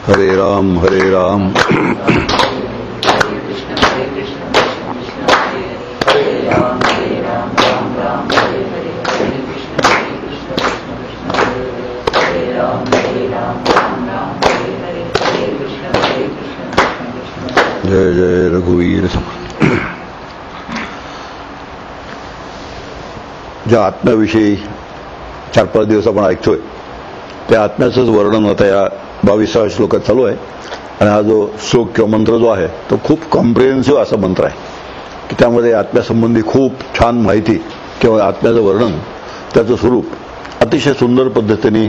हरे राम जय जय रघुवीर ज्या आत्म्याविषयी 4-5 दिवस आपण ऐकतोय त्या आत्म्याचंच वर्णन आता या 22व्या श्लोकात चालू आहे. आणि हा जो श्लोक किंवा मंत्र जो आहे तो खूप कॉम्प्रिहेन्सिव्ह असा मंत्र आहे की त्यामध्ये आत्म्यासंबंधी खूप छान माहिती किंवा आत्म्याचं वर्णन, त्याचं स्वरूप अतिशय सुंदर पद्धतीने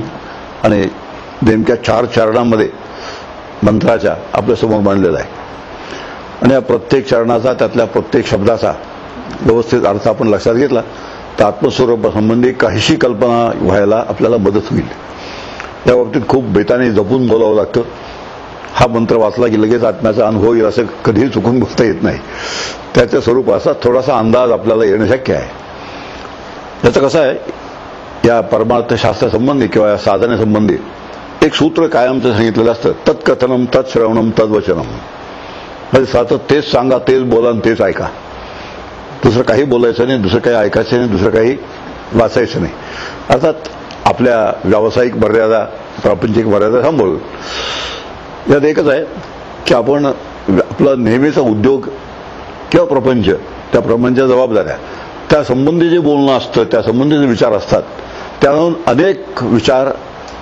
आणि नेमक्या 4 चरणांमध्ये मंत्राच्या आपल्यासमोर मांडलेला आहे. आणि या प्रत्येक चरणाचा, त्यातल्या प्रत्येक शब्दाचा व्यवस्थित अर्थ आपण लक्षात घेतला तर आत्मस्वरूपासंबंधी काहीशी कल्पना व्हायला आपल्याला मदत होईल. या बाबतीत खूप बेताने जपून बोलावं लागतं. हा मंत्र वाचला की लगेच आत्म्याचा अनुभव येईल असं कधीही चुकून बोलता येत नाही. त्याचं स्वरूप असा थोडासा अंदाज आपल्याला येणं शक्य आहे. त्याचं कसं आहे, या परमार्थशास्त्रासंबंधी किंवा या साधनेसंबंधी एक सूत्र कायमचं सांगितलेलं असतं, तत्कथनम तत्श्रवणम तद्वचनम. म्हणजे सतत तेच सांगा, तेच बोला आणि तेच ऐका. दुसरं काही बोलायचं नाही, दुसरं काही ऐकायचं नाही, दुसरं काही वाचायचं नाही. अर्थात आपल्या व्यावसायिक मर्यादा, प्रापंचिक मर्यादा सांभाळून. यात एकच आहे की आपण आपला नेहमीचा उद्योग किंवा प्रपंच, त्या प्रपंचाच्या जबाबदाऱ्या, त्या संबंधी जे बोलणं असतं, त्या संबंधीचे विचार असतात, त्याहून अनेक विचार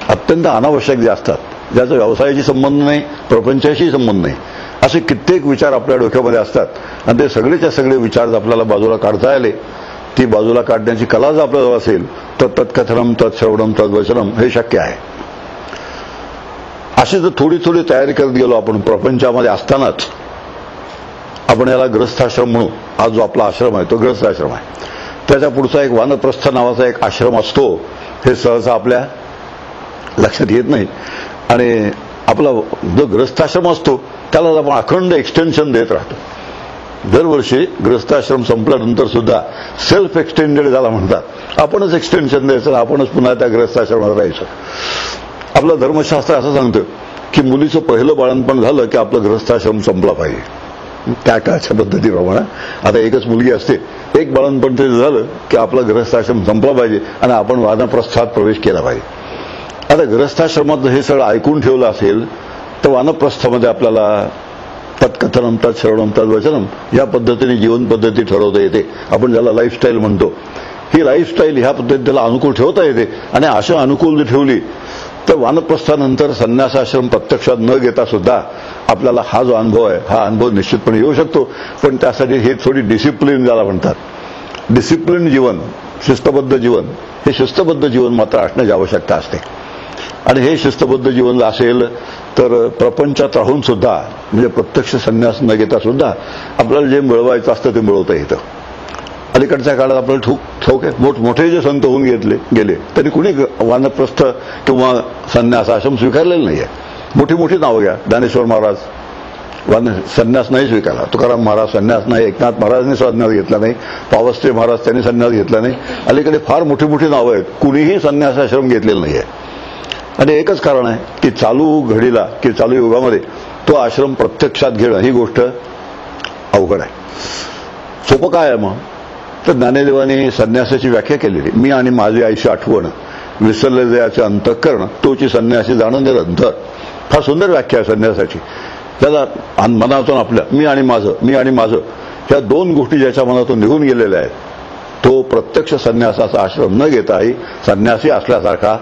अत्यंत अनावश्यक जे असतात, ज्याचा व्यवसायाशी संबंध नाही, प्रपंचाशी संबंध नाही, असे कित्येक विचार आपल्या डोक्यामध्ये असतात. आणि ते सगळेच्या सगळे विचार जर आपल्याला बाजूला काढता आले, ती बाजूला काढण्याची कला जर आपल्याला असेल तर तत्कथनम तत्श्रवणम तद्वचनम हे शक्य आहे. अशी जर थोडी थोडी तयारी करत गेलो आपण प्रपंचामध्ये असतानाच, आपण याला ग्रस्थाश्रम म्हणू. हा जो आपला आश्रम आहे तो ग्रस्थाश्रम आहे. त्याच्या पुढचा एक वानप्रस्थ नावाचा एक आश्रम असतो, हे सहसा आपल्या लक्षात येत नाही. आणि आपला जो ग्रस्थाश्रम असतो त्याला आपण अखंड एक्सटेन्शन देत राहतो. दरवर्षी ग्रस्थाश्रम संपल्यानंतर सुद्धा सेल्फ एक्सटेंडेड झाला म्हणतात, आपणच एक्सटेन्शन द्यायचं, आपणच पुन्हा त्या ग्रस्थाश्रमात राहायचं. आपलं धर्मशास्त्र असं सांगतं की मुलीचं पहिलं बाळंतपण झालं की आपलं ग्रस्थाश्रम संपला पाहिजे. त्या काळच्या पद्धतीप्रमाणे आता एकच मुलगी असते, एक बाळंतपण तरी झालं की आपला ग्रस्थाश्रम संपला पाहिजे आणि आपण वानप्रस्थात प्रवेश केला पाहिजे. आता ग्रस्थाश्रमात हे सगळं ऐकून ठेवलं असेल तर वानप्रस्थामध्ये आपल्याला तत्कथनम तत्श्रवणम तद्वचनम या पद्धतीने जीवन पद्धती ठरवता येते. आपण ज्याला लाईफस्टाईल म्हणतो, ही लाईफस्टाईल ह्या पद्धतीने त्याला अनुकूल ठेवता येते. आणि अशा अनुकूल जर ठेवली तर वानप्रस्थानंतर संन्यासाश्रम प्रत्यक्षात न घेता सुद्धा आपल्याला हा जो अनुभव आहे, हा अनुभव निश्चितपणे येऊ शकतो. पण त्यासाठी हे थोडी डिसिप्लिन ज्याला म्हणतात, डिसिप्लिन जीवन, शिस्तबद्ध जीवन, हे शिस्तबद्ध जीवन मात्र असण्याची आवश्यकता असते. आणि हे शिस्तबद्ध जीवन असेल तर प्रपंचात राहून सुद्धा, म्हणजे प्रत्यक्ष संन्यास न घेता सुद्धा आपल्याला जे मिळवायचं असतं ते मिळवता येतं. अलीकडच्या काळात आपल्याला ठाऊक आहे, मोठमोठे जे संत होऊन गेले तरी कुणी वानप्रस्थ किंवा संन्यास आश्रम स्वीकारलेला नाहीये. मोठी मोठी नावं घ्या, ज्ञानेश्वर महाराज संन्यास नाही स्वीकारला, तुकाराम महाराज संन्यास नाही, एकनाथ महाराजांनी संन्यास घेतला नाही, पावसते महाराज त्यांनी संन्यास घेतला नाही. अलीकडे फार मोठी मोठी नावं आहेत, कुणीही संन्यास आश्रम घेतलेलं नाहीये. आणि एकच कारण आहे की चालू घडीला की चालू युगामध्ये तो आश्रम प्रत्यक्षात घेणं ही गोष्ट अवघड आहे. सोपं काय आहे मग, तर ज्ञानदेवाने संन्यासाची व्याख्या केलेली, मी आणि माझी आईची आठवण, विसरले जयाचे अंतःकरण, तोची संन्यासी जाणं निरंतर. फार सुंदर व्याख्या आहे संन्यासाची. त्याला मनातून आपल्या मी आणि माझं ह्या दोन गोष्टी ज्याच्या मनातून निघून गेलेल्या आहेत, तो प्रत्यक्ष संन्यासाचा आश्रम न घेताही संन्यासी असल्यासारखा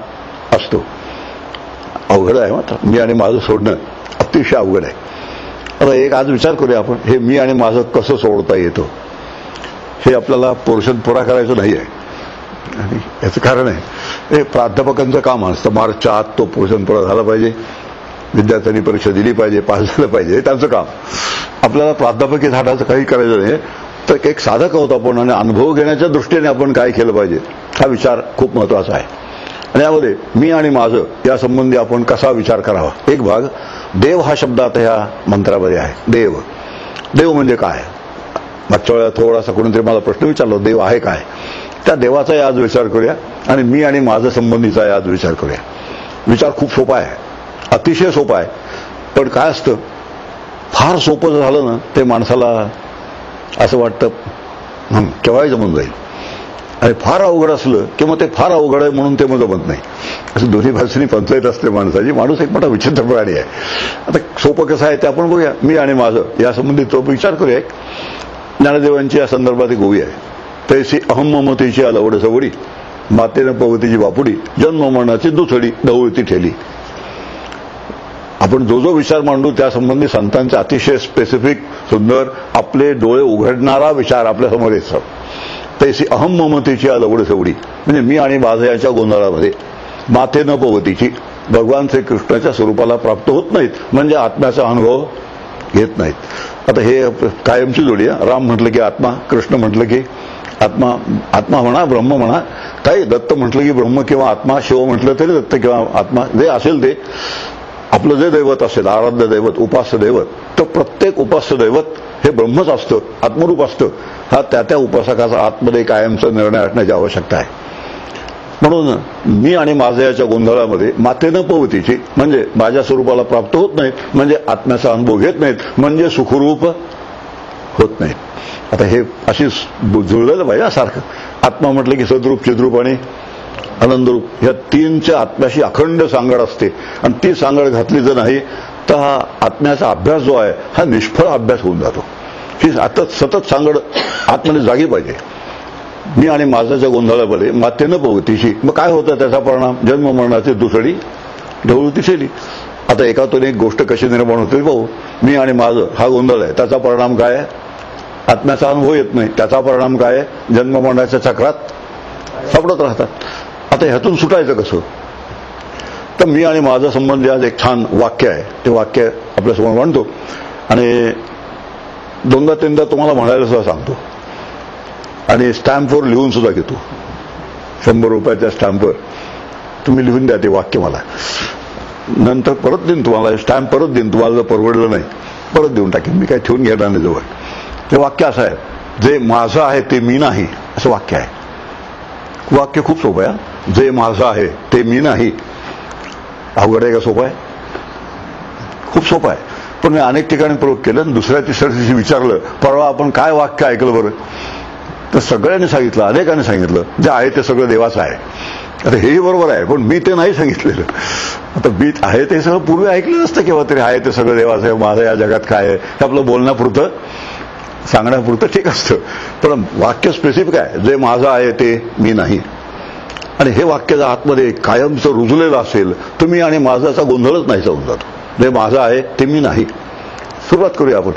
असतो. अवघड आहे मात्र, मी आणि माझं सोडणं अतिशय अवघड आहे. आता एक आज विचार करूया आपण, हे मी आणि माझं कसं सोडता येतं. हे आपल्याला पोर्शन पुरा करायचं नाही आहे. आणि याचं कारण आहे, हे प्राध्यापकांचं काम असतं, मार्चच्या आत तो पोर्शन पुरा झाला पाहिजे, विद्यार्थ्यांनी परीक्षा दिली पाहिजे, पास झालं पाहिजे, हे त्यांचं काम. आपल्याला प्राध्यापकी झाडाचं काही करायचं नाही, तर एक साधक आहोत आपण आणि अनुभव घेण्याच्या दृष्टीने आपण काय केलं पाहिजे हा विचार खूप महत्वाचा आहे. आणि यामध्ये मी आणि माझं या संबंधी आपण कसा विचार करावा. एक भाग देव हा शब्द आता ह्या मंत्रामध्ये आहे. देव, देव म्हणजे काय. मागच्या वेळेला थोडासा कोणीतरी मला प्रश्न विचारला देव आहे काय. त्या देवाचाही आज विचार करूया आणि मी आणि माझं संबंधीचाही आज विचार करूया. विचार खूप सोपा आहे, अतिशय सोपा आहे. पण काय असतं, फार सोपं झालं ना ते माणसाला असं वाटतं केव्हाही जमून जाईल, आणि फार अवघड असलं की मग ते फार अवघड आहे म्हणून ते मग जमत नाही. असं दोन्ही बाजूनी पंचायत असते माणसाची. माणूस एक मोठा विचित्र प्राणी आहे. आता सोपं कसं आहे ते आपण बघूया. मी आणि माझं या संबंधी तो विचार करूया. ज्ञानदेवांची या संदर्भात एक ओवी आहे. तैसी अहम ममतेची अलवड सवडी, मातेनं पवतीची बापुडी, जन्म मरणाची दुथडी ढवळती ठेली. आपण जो जो विचार मांडू त्यासंबंधी संतांचे अतिशय स्पेसिफिक सुंदर आपले डोळे उघडणारा विचार आपल्या समोर येतो. तैसी अहम ममतेची अलवड सवडी म्हणजे मी आणि माझं याच्या गोंधळामध्ये माते न पवतीची, भगवान श्रीकृष्णाच्या स्वरूपाला प्राप्त होत नाहीत म्हणजे आत्म्याचा अनुभव घेत नाहीत. आता हे कायमची जोडी आहे. राम म्हटलं की आत्मा, कृष्ण म्हटलं की आत्मा, आत्मा म्हणा ब्रह्म म्हणा काही, दत्त म्हटलं की ब्रह्म किंवा आत्मा, शिव म्हटलं तरी दत्त किंवा आत्मा, जे असेल ते आपलं जे दैवत असेल, आराध्य दैवत, उपास्य दैवत, तर प्रत्येक उपास्य दैवत हे ब्रह्मच असतं, आत्मरूप असतं. हा त्या उपासकाचा आतमध्ये कायमचा निर्णय असण्याची आवश्यकता आहे. म्हणून मी आणि माझ्या याच्या गोंधळामध्ये मातेनं पवतीची म्हणजे माझ्या स्वरूपाला प्राप्त होत नाहीत म्हणजे आत्म्याचा अनुभव घेत नाहीत म्हणजे सुखरूप होत नाहीत. आता हे अशी जुळलेलं पाहिजे सारखं. आत्मा म्हटलं की सद्रूप, चिद्रूप आणि आनंदरूप ह्या तीनच्या आत्म्याशी अखंड सांगड असते. आणि ती सांगड घातली जर नाही तर हा आत्म्याचा अभ्यास जो आहे हा निष्फळ अभ्यास होऊन जातो. ही आता सतत सांगड आतमध्ये जागी पाहिजे. मी आणि माझ्याच्या गोंधळामध्ये मातेनं पवतीची, मग काय होतं त्याचा परिणाम, जन्म मरणाची दुसरी ढवळती ठेली. आता एकातून एक गोष्ट कशी निर्माण होते पाहू. मी आणि माझं हा गोंधळ आहे, त्याचा परिणाम काय आहे, आत्म्याचा अनुभव येत नाही. त्याचा परिणाम काय आहे, जन्म मरणाच्या चक्रात सापडत राहतात. आता ह्यातून सुटायचं कसं. तर मी आणि माझा संबंध आज एक छान वाक्य आहे. ते वाक्य आपल्यासमोर मांडतो आणि दोनदा तीनदा तुम्हाला म्हणायला सुद्धा सांगतो आणि स्टॅम्पवर लिहून सुद्धा घेतो. 100 रुपयाच्या स्टॅम्पवर तुम्ही लिहून द्या ते वाक्य मला. नंतर परत देईन तुम्हाला, स्टॅम्प परत देईन तुम्हाला. जर परवडलं नाही परत देऊन टाकेन, मी काही ठेवून घेणार नाही जवळ. ते वाक्य असं आहे, जे माझं आहे ते मी नाही असं वाक्य आहे. वाक्य खूप सोपं आहे. जे माझं आहे ते मी नाही. अवघड आहे का सोपं आहे? खूप सोपं आहे. पण मी अनेक ठिकाणी प्रयोग केलं आणि दुसऱ्या तिसऱ्या दिवशी विचारलं, परवा आपण काय वाक्य ऐकलं बरं, तर सगळ्यांनी सांगितलं, अनेकांनी सांगितलं जे आहे ते सगळं देवाचं आहे. आता हेही बरोबर आहे, पण मी ते नाही सांगितलेलं. आता मी आहे ते सगळं पूर्वी ऐकलं नसतं केव्हा तरी. आहे ते सगळं देवाचं आहे, माझं या जगात काय आहे हे आपलं बोलण्यापुरतं सांगण्यापुरतं ठीक असतं. पण वाक्य स्पेसिफिक आहे, जे माझं आहे ते मी नाही. आणि हे वाक्य जर आतमध्ये कायमचं रुजलेलं असेल तर मी आणि माझाचा गोंधळच नाही होऊन जातो. जे माझं आहे ते मी नाही. सुरुवात करूया आपण.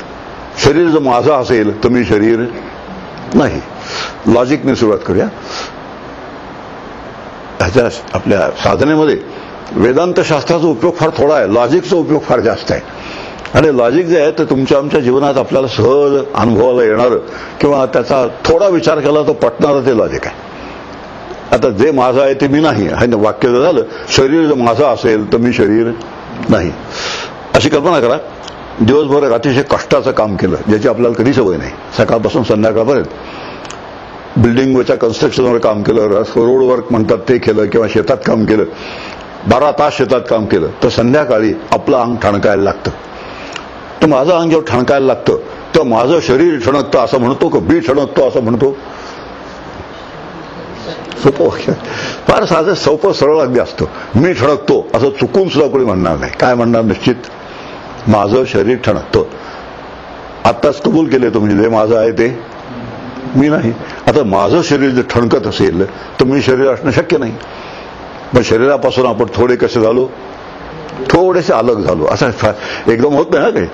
शरीर जर माझं असेल तर मी शरीर नाही. लॉजिकने सुरुवात करूया. ह्याच्या आपल्या साधनेमध्ये वेदांत शास्त्राचा उपयोग फार थोडा आहे, लॉजिकचा उपयोग फार जास्त आहे. आणि लॉजिक जे आहे ते तुमच्या आमच्या जीवनात आपल्याला सहज अनुभवाला येणारं किंवा त्याचा थोडा विचार केला तर पटणारं ते लॉजिक आहे. आता जे माझं आहे ते मी नाही हे वाक्य जर झालं, शरीर जर माझं असेल तर मी शरीर नाही. अशी कल्पना करा, दिवसभर अतिशय कष्टाचं काम केलं ज्याची आपल्याला कधी सवय नाही, सकाळपासून संध्याकाळपर्यंत बिल्डिंगच्या कन्स्ट्रक्शनवर काम केलं, रोड वर्क म्हणतात ते केलं किंवा शेतात काम केलं, 12 तास शेतात काम केलं, तर संध्याकाळी आपलं अंग ठणकायला लागतं. तर माझं अंग जेव्हा ठणकायला लागतं तेव्हा माझं शरीर ठणकतं असं म्हणतो का बी ठणकतो असं म्हणतो? सोपं फार साधं सोपं सरळ अगदी असतं. मी ठणकतो असं चुकून सुद्धा कोणी म्हणणार नाही. काय म्हणणार? निश्चित माझं शरीर ठणकतं. आत्ताच कबूल केले तुम्ही, जे माझं आहे ते मी नाही. आता माझं शरीर जर ठणकत असेल तर मी शरीर असणं शक्य नाही. पण शरीरापासून आपण थोडे कसे झालो, थोडेसे अलग झालो. असं एकदम होत नाही ना काही.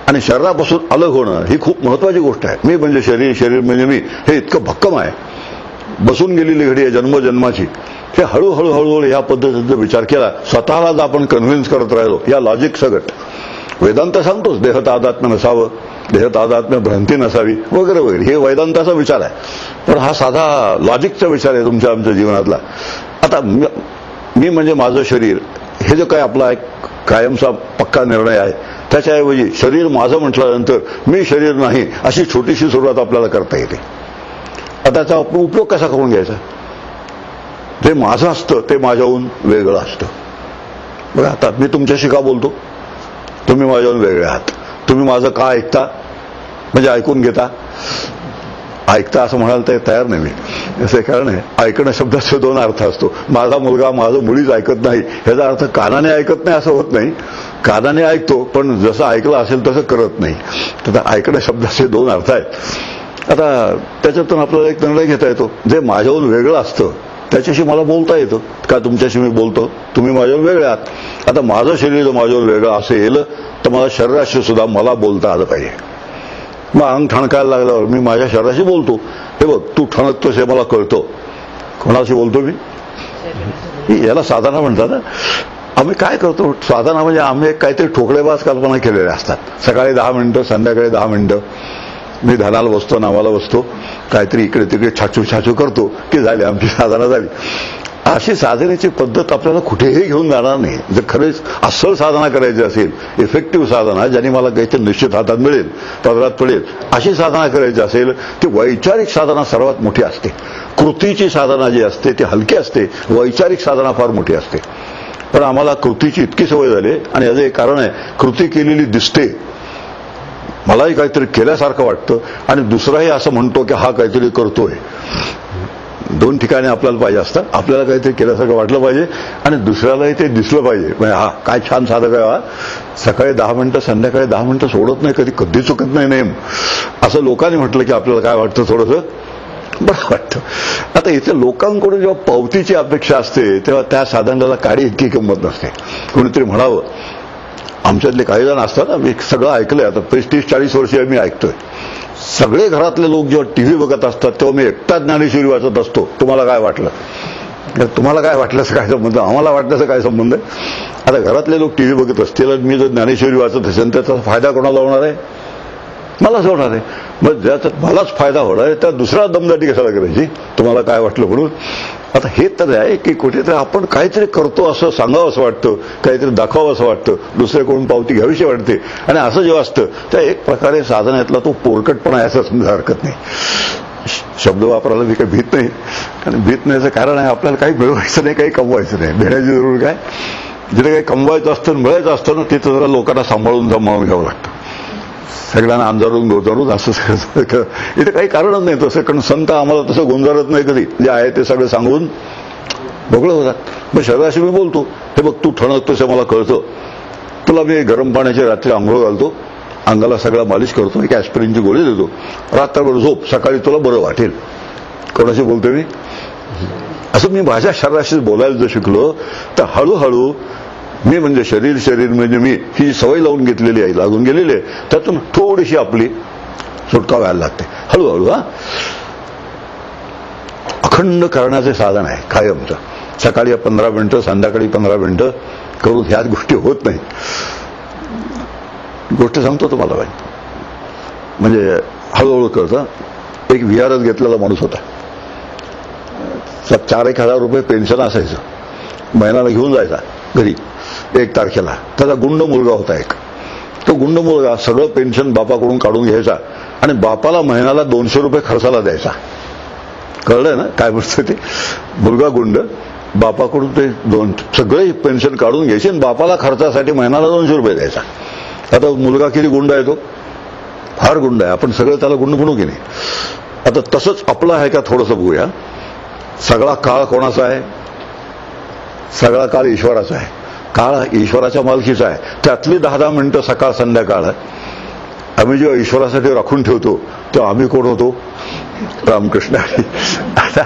आणि शरीरापासून अलग होणं ही खूप महत्वाची गोष्ट आहे. मी म्हणजे शरीर, शरीर म्हणजे मी, हे इतकं भक्कम आहे. बसून गेलेली घडी आहे जन्मजन्माची. हे हळूहळू हळूहळू या पद्धतीचा विचार केला, स्वतःलाच आपण कन्व्हिन्स करत राहिलो या लॉजिक सगट. वेदांत सांगतोच देह तादात्म्य नसावं, देहतादात्म्य भ्रांती नसावी वगैरे वगैरे, हे वेदांताचा विचार आहे. पण हा साधा लॉजिकचा विचार आहे तुमच्या आमच्या जीवनातला. आता मी म्हणजे माझं शरीर हे जो काय आपला एक कायमचा पक्का निर्णय आहे, त्याच्याऐवजी शरीर माझं म्हटल्यानंतर मी शरीर नाही अशी छोटीशी सुरुवात आपल्याला करता येते. आता त्याचा आपण उपयोग कसा करून घ्यायचा? जे माझं असतं ते माझ्याहून वेगळं असतं. बघा, आता मी तुमच्याशी का बोलतो? तुम्ही माझ्याहून वेगळे आहात. तुम्ही माझं का ऐकता? म्हणजे ऐकून घेता. ऐकता असं म्हणाल तर तयार नाही मी. असं कारण आहे, ऐकणं शब्दाचे दोन अर्थ असतो. माझा मुलगा माझं मुळीच ऐकत नाही ह्याचा अर्थ कानाने ऐकत नाही असं होत नाही. कानाने ऐकतो पण जसं ऐकलं असेल तसं करत नाही. तर ऐकणं शब्दाचे दोन अर्थ आहेत. आता त्याच्यातून आपल्याला एक निर्णय घेता येतो. जे माझ्याहून वेगळं असतं त्याच्याशी मला बोलता येतं का? तुमच्याशी मी बोलतो, तुम्ही माझ्याहून वेगळे आहात. आता माझं शरीर जर माझ्याहून वेगळं असेल तर मला शरीराशी सुद्धा मला बोलता आलं पाहिजे. मग अंग ठणकायला लागल्यावर मी माझ्या शरीराशी बोलतो. हे बघ, तू ठणकतोस हे मला कळतं. कोणाशी बोलतो मी? याला साधना म्हणतात. आम्ही काय करतो? साधना म्हणजे आम्ही काहीतरी ठोकळेबाज कल्पना केलेल्या असतात. सकाळी 10 मिनिटं, संध्याकाळी 10 मिनिटं मी धनाला बसतो, नावाला बसतो, काहीतरी इकडे तिकडे छाछू छाछू करतो की झाली आमची साधना झाली. अशी साधनेची पद्धत आपल्याला कुठेही घेऊन जाणार नाही. जर खरेच अस्सल साधना करायची असेल, इफेक्टिव्ह साधना, ज्याने मला काहीतरी निश्चित हातात मिळेल, पदरात पडेल, अशी साधना करायची असेल ती वैचारिक साधना सर्वात मोठी असते. कृतीची साधना जी असते ती हलकी असते, वैचारिक साधना फार मोठी असते. पण आम्हाला कृतीची इतकी सवय झाली आणि याचं एक कारण आहे, कृती केलेली दिसते, मलाही काहीतरी केल्यासारखं वाटतं आणि दुसराही असं म्हणतो की हा काहीतरी करतोय. दोन ठिकाणी आपल्याला पाहिजे असतं. आपल्याला काहीतरी केल्यासारखं वाटलं पाहिजे आणि दुसऱ्यालाही ते दिसलं पाहिजे. म्हणजे हा काय छान साधक आहे, हा सकाळी 10 मिनिटं, संध्याकाळी 10 मिनिटं सोडत नाही, कधी चुकत नाही नेम, असं लोकांनी म्हटलं की आपल्याला काय वाटतं, थोडंसं बरं वाटतं. आता इथे लोकांकडून जेव्हा पावतीची अपेक्षा असते तेव्हा त्या साधनाला काडी इतकी किंमत नसते. कोणीतरी म्हणावं, आमच्यातले काही जण असतात, मी सगळं ऐकलंय, आता 35-40 वर्ष मी ऐकतोय, सगळे घरातले लोक जेव्हा टीव्ही बघत असतात तेव्हा मी एकटा ज्ञानेश्वरी वाचत असतो. तुम्हाला काय वाटलं? तुम्हाला काय वाटल्याचं काय संबंध? आम्हाला वाटल्याचं काय संबंध आहे? आता घरातले लोक टीव्ही बघत असतील आणि मी जर ज्ञानेश्वरी वाचत असेल त्याचा फायदा कोणाला होणार आहे? मलाच होणार आहे. मग ज्याच्यात मलाच फायदा होणार आहे त्या दुसरा दमदाटी कशाला करायची? तुम्हाला काय वाटलं म्हणून? आता हे तर आहे की कुठेतरी आपण काहीतरी करतो असं सांगावं असं वाटतं, काहीतरी दाखवावं असं वाटतं, दुसऱ्याकडून पावती घ्यावीशी वाटते. आणि असं जेव्हा असतं त्या एक प्रकारे साधनातला तो पोरकटपणा आहे असं समजा हरकत नाही. शब्द वापरायला मी काही भीत नाही, कारण भीत नाहीचं कारण आहे आपल्याला काही मिळवायचं नाही, काही कमवायचं नाही. भेटायची जरूर काय? जिथे काही कमवायचं असतं, मिळायचं असतं ना, तिथं जरा लोकांना सांभाळून घ्यावं लागतं. सगळ्यांना अंधारून गोंजारून असं इथे काही कारणच नाही तसं, कारण संत आम्हाला तसं गोंजारत नाही कधी. जे आहे ते सगळं सांगून बघलं होतात. मग शरीराशी मी बोलतो, हे बघ तू ठणकतोस मला कळतं, तुला मी गरम पाण्याची रात्री आंघोळ घालतो, अंगाला सगळा मालिश करतो, एक ॲस्पिरिनची गोळी देतो, रात्रभर झोप, सकाळी तुला बरं वाटेल. कोणाशी बोलतो मी? असं मी माझ्या शरीराशी बोलायला जर शिकलो तर हळूहळू मी म्हणजे शरीर म्हणजे मी ही सवय लावून घेतलेली आहे, लागून गेलेली आहे, त्यातून थोडीशी आपली सुटका व्हायला लागते हळूहळू. अखंड करण्याचे साधन आहे कायमचं. सकाळी 15 मिनिटं, संध्याकाळी 15 मिनिटं करून ह्याच गोष्टी होत नाही. गोष्ट सांगतो तुम्हाला बाई, म्हणजे हळूहळू करतं. एक विहारच घेतलेला माणूस होता, 4-1 हजार रुपये पेन्शन असायचं, महिन्याला घेऊन जायचा घरी 1 तारखेला. त्याचा गुंड मुलगा होता एक. तो गुंड मुलगा सगळं पेन्शन बापाकडून काढून घ्यायचा आणि बापाला महिन्याला 200 रुपये खर्चाला द्यायचा. कळलंय ना काय म्हणतो ते? मुलगा गुंड, बापाकडून ते सगळे पेन्शन काढून घ्यायचे आणि बापाला खर्चासाठी महिन्याला 200 रुपये द्यायचा. आता मुलगा किती गुंड आहे? तो फार गुंड आहे. आपण सगळं त्याला गुंड म्हणू की नाही? आता तसंच आपलं आहे का थोडंसं बघूया. सगळा काळ कोणाचा आहे? सगळा काळ ईश्वराचा आहे. काळ ईश्वराच्या मालकीचा आहे. त्यातली 10-10 मिनिटं सकाळ संध्याकाळ आम्ही जेव्हा ईश्वरासाठी राखून ठेवतो तेव्हा आम्ही कोण होतो? रामकृष्ण. आता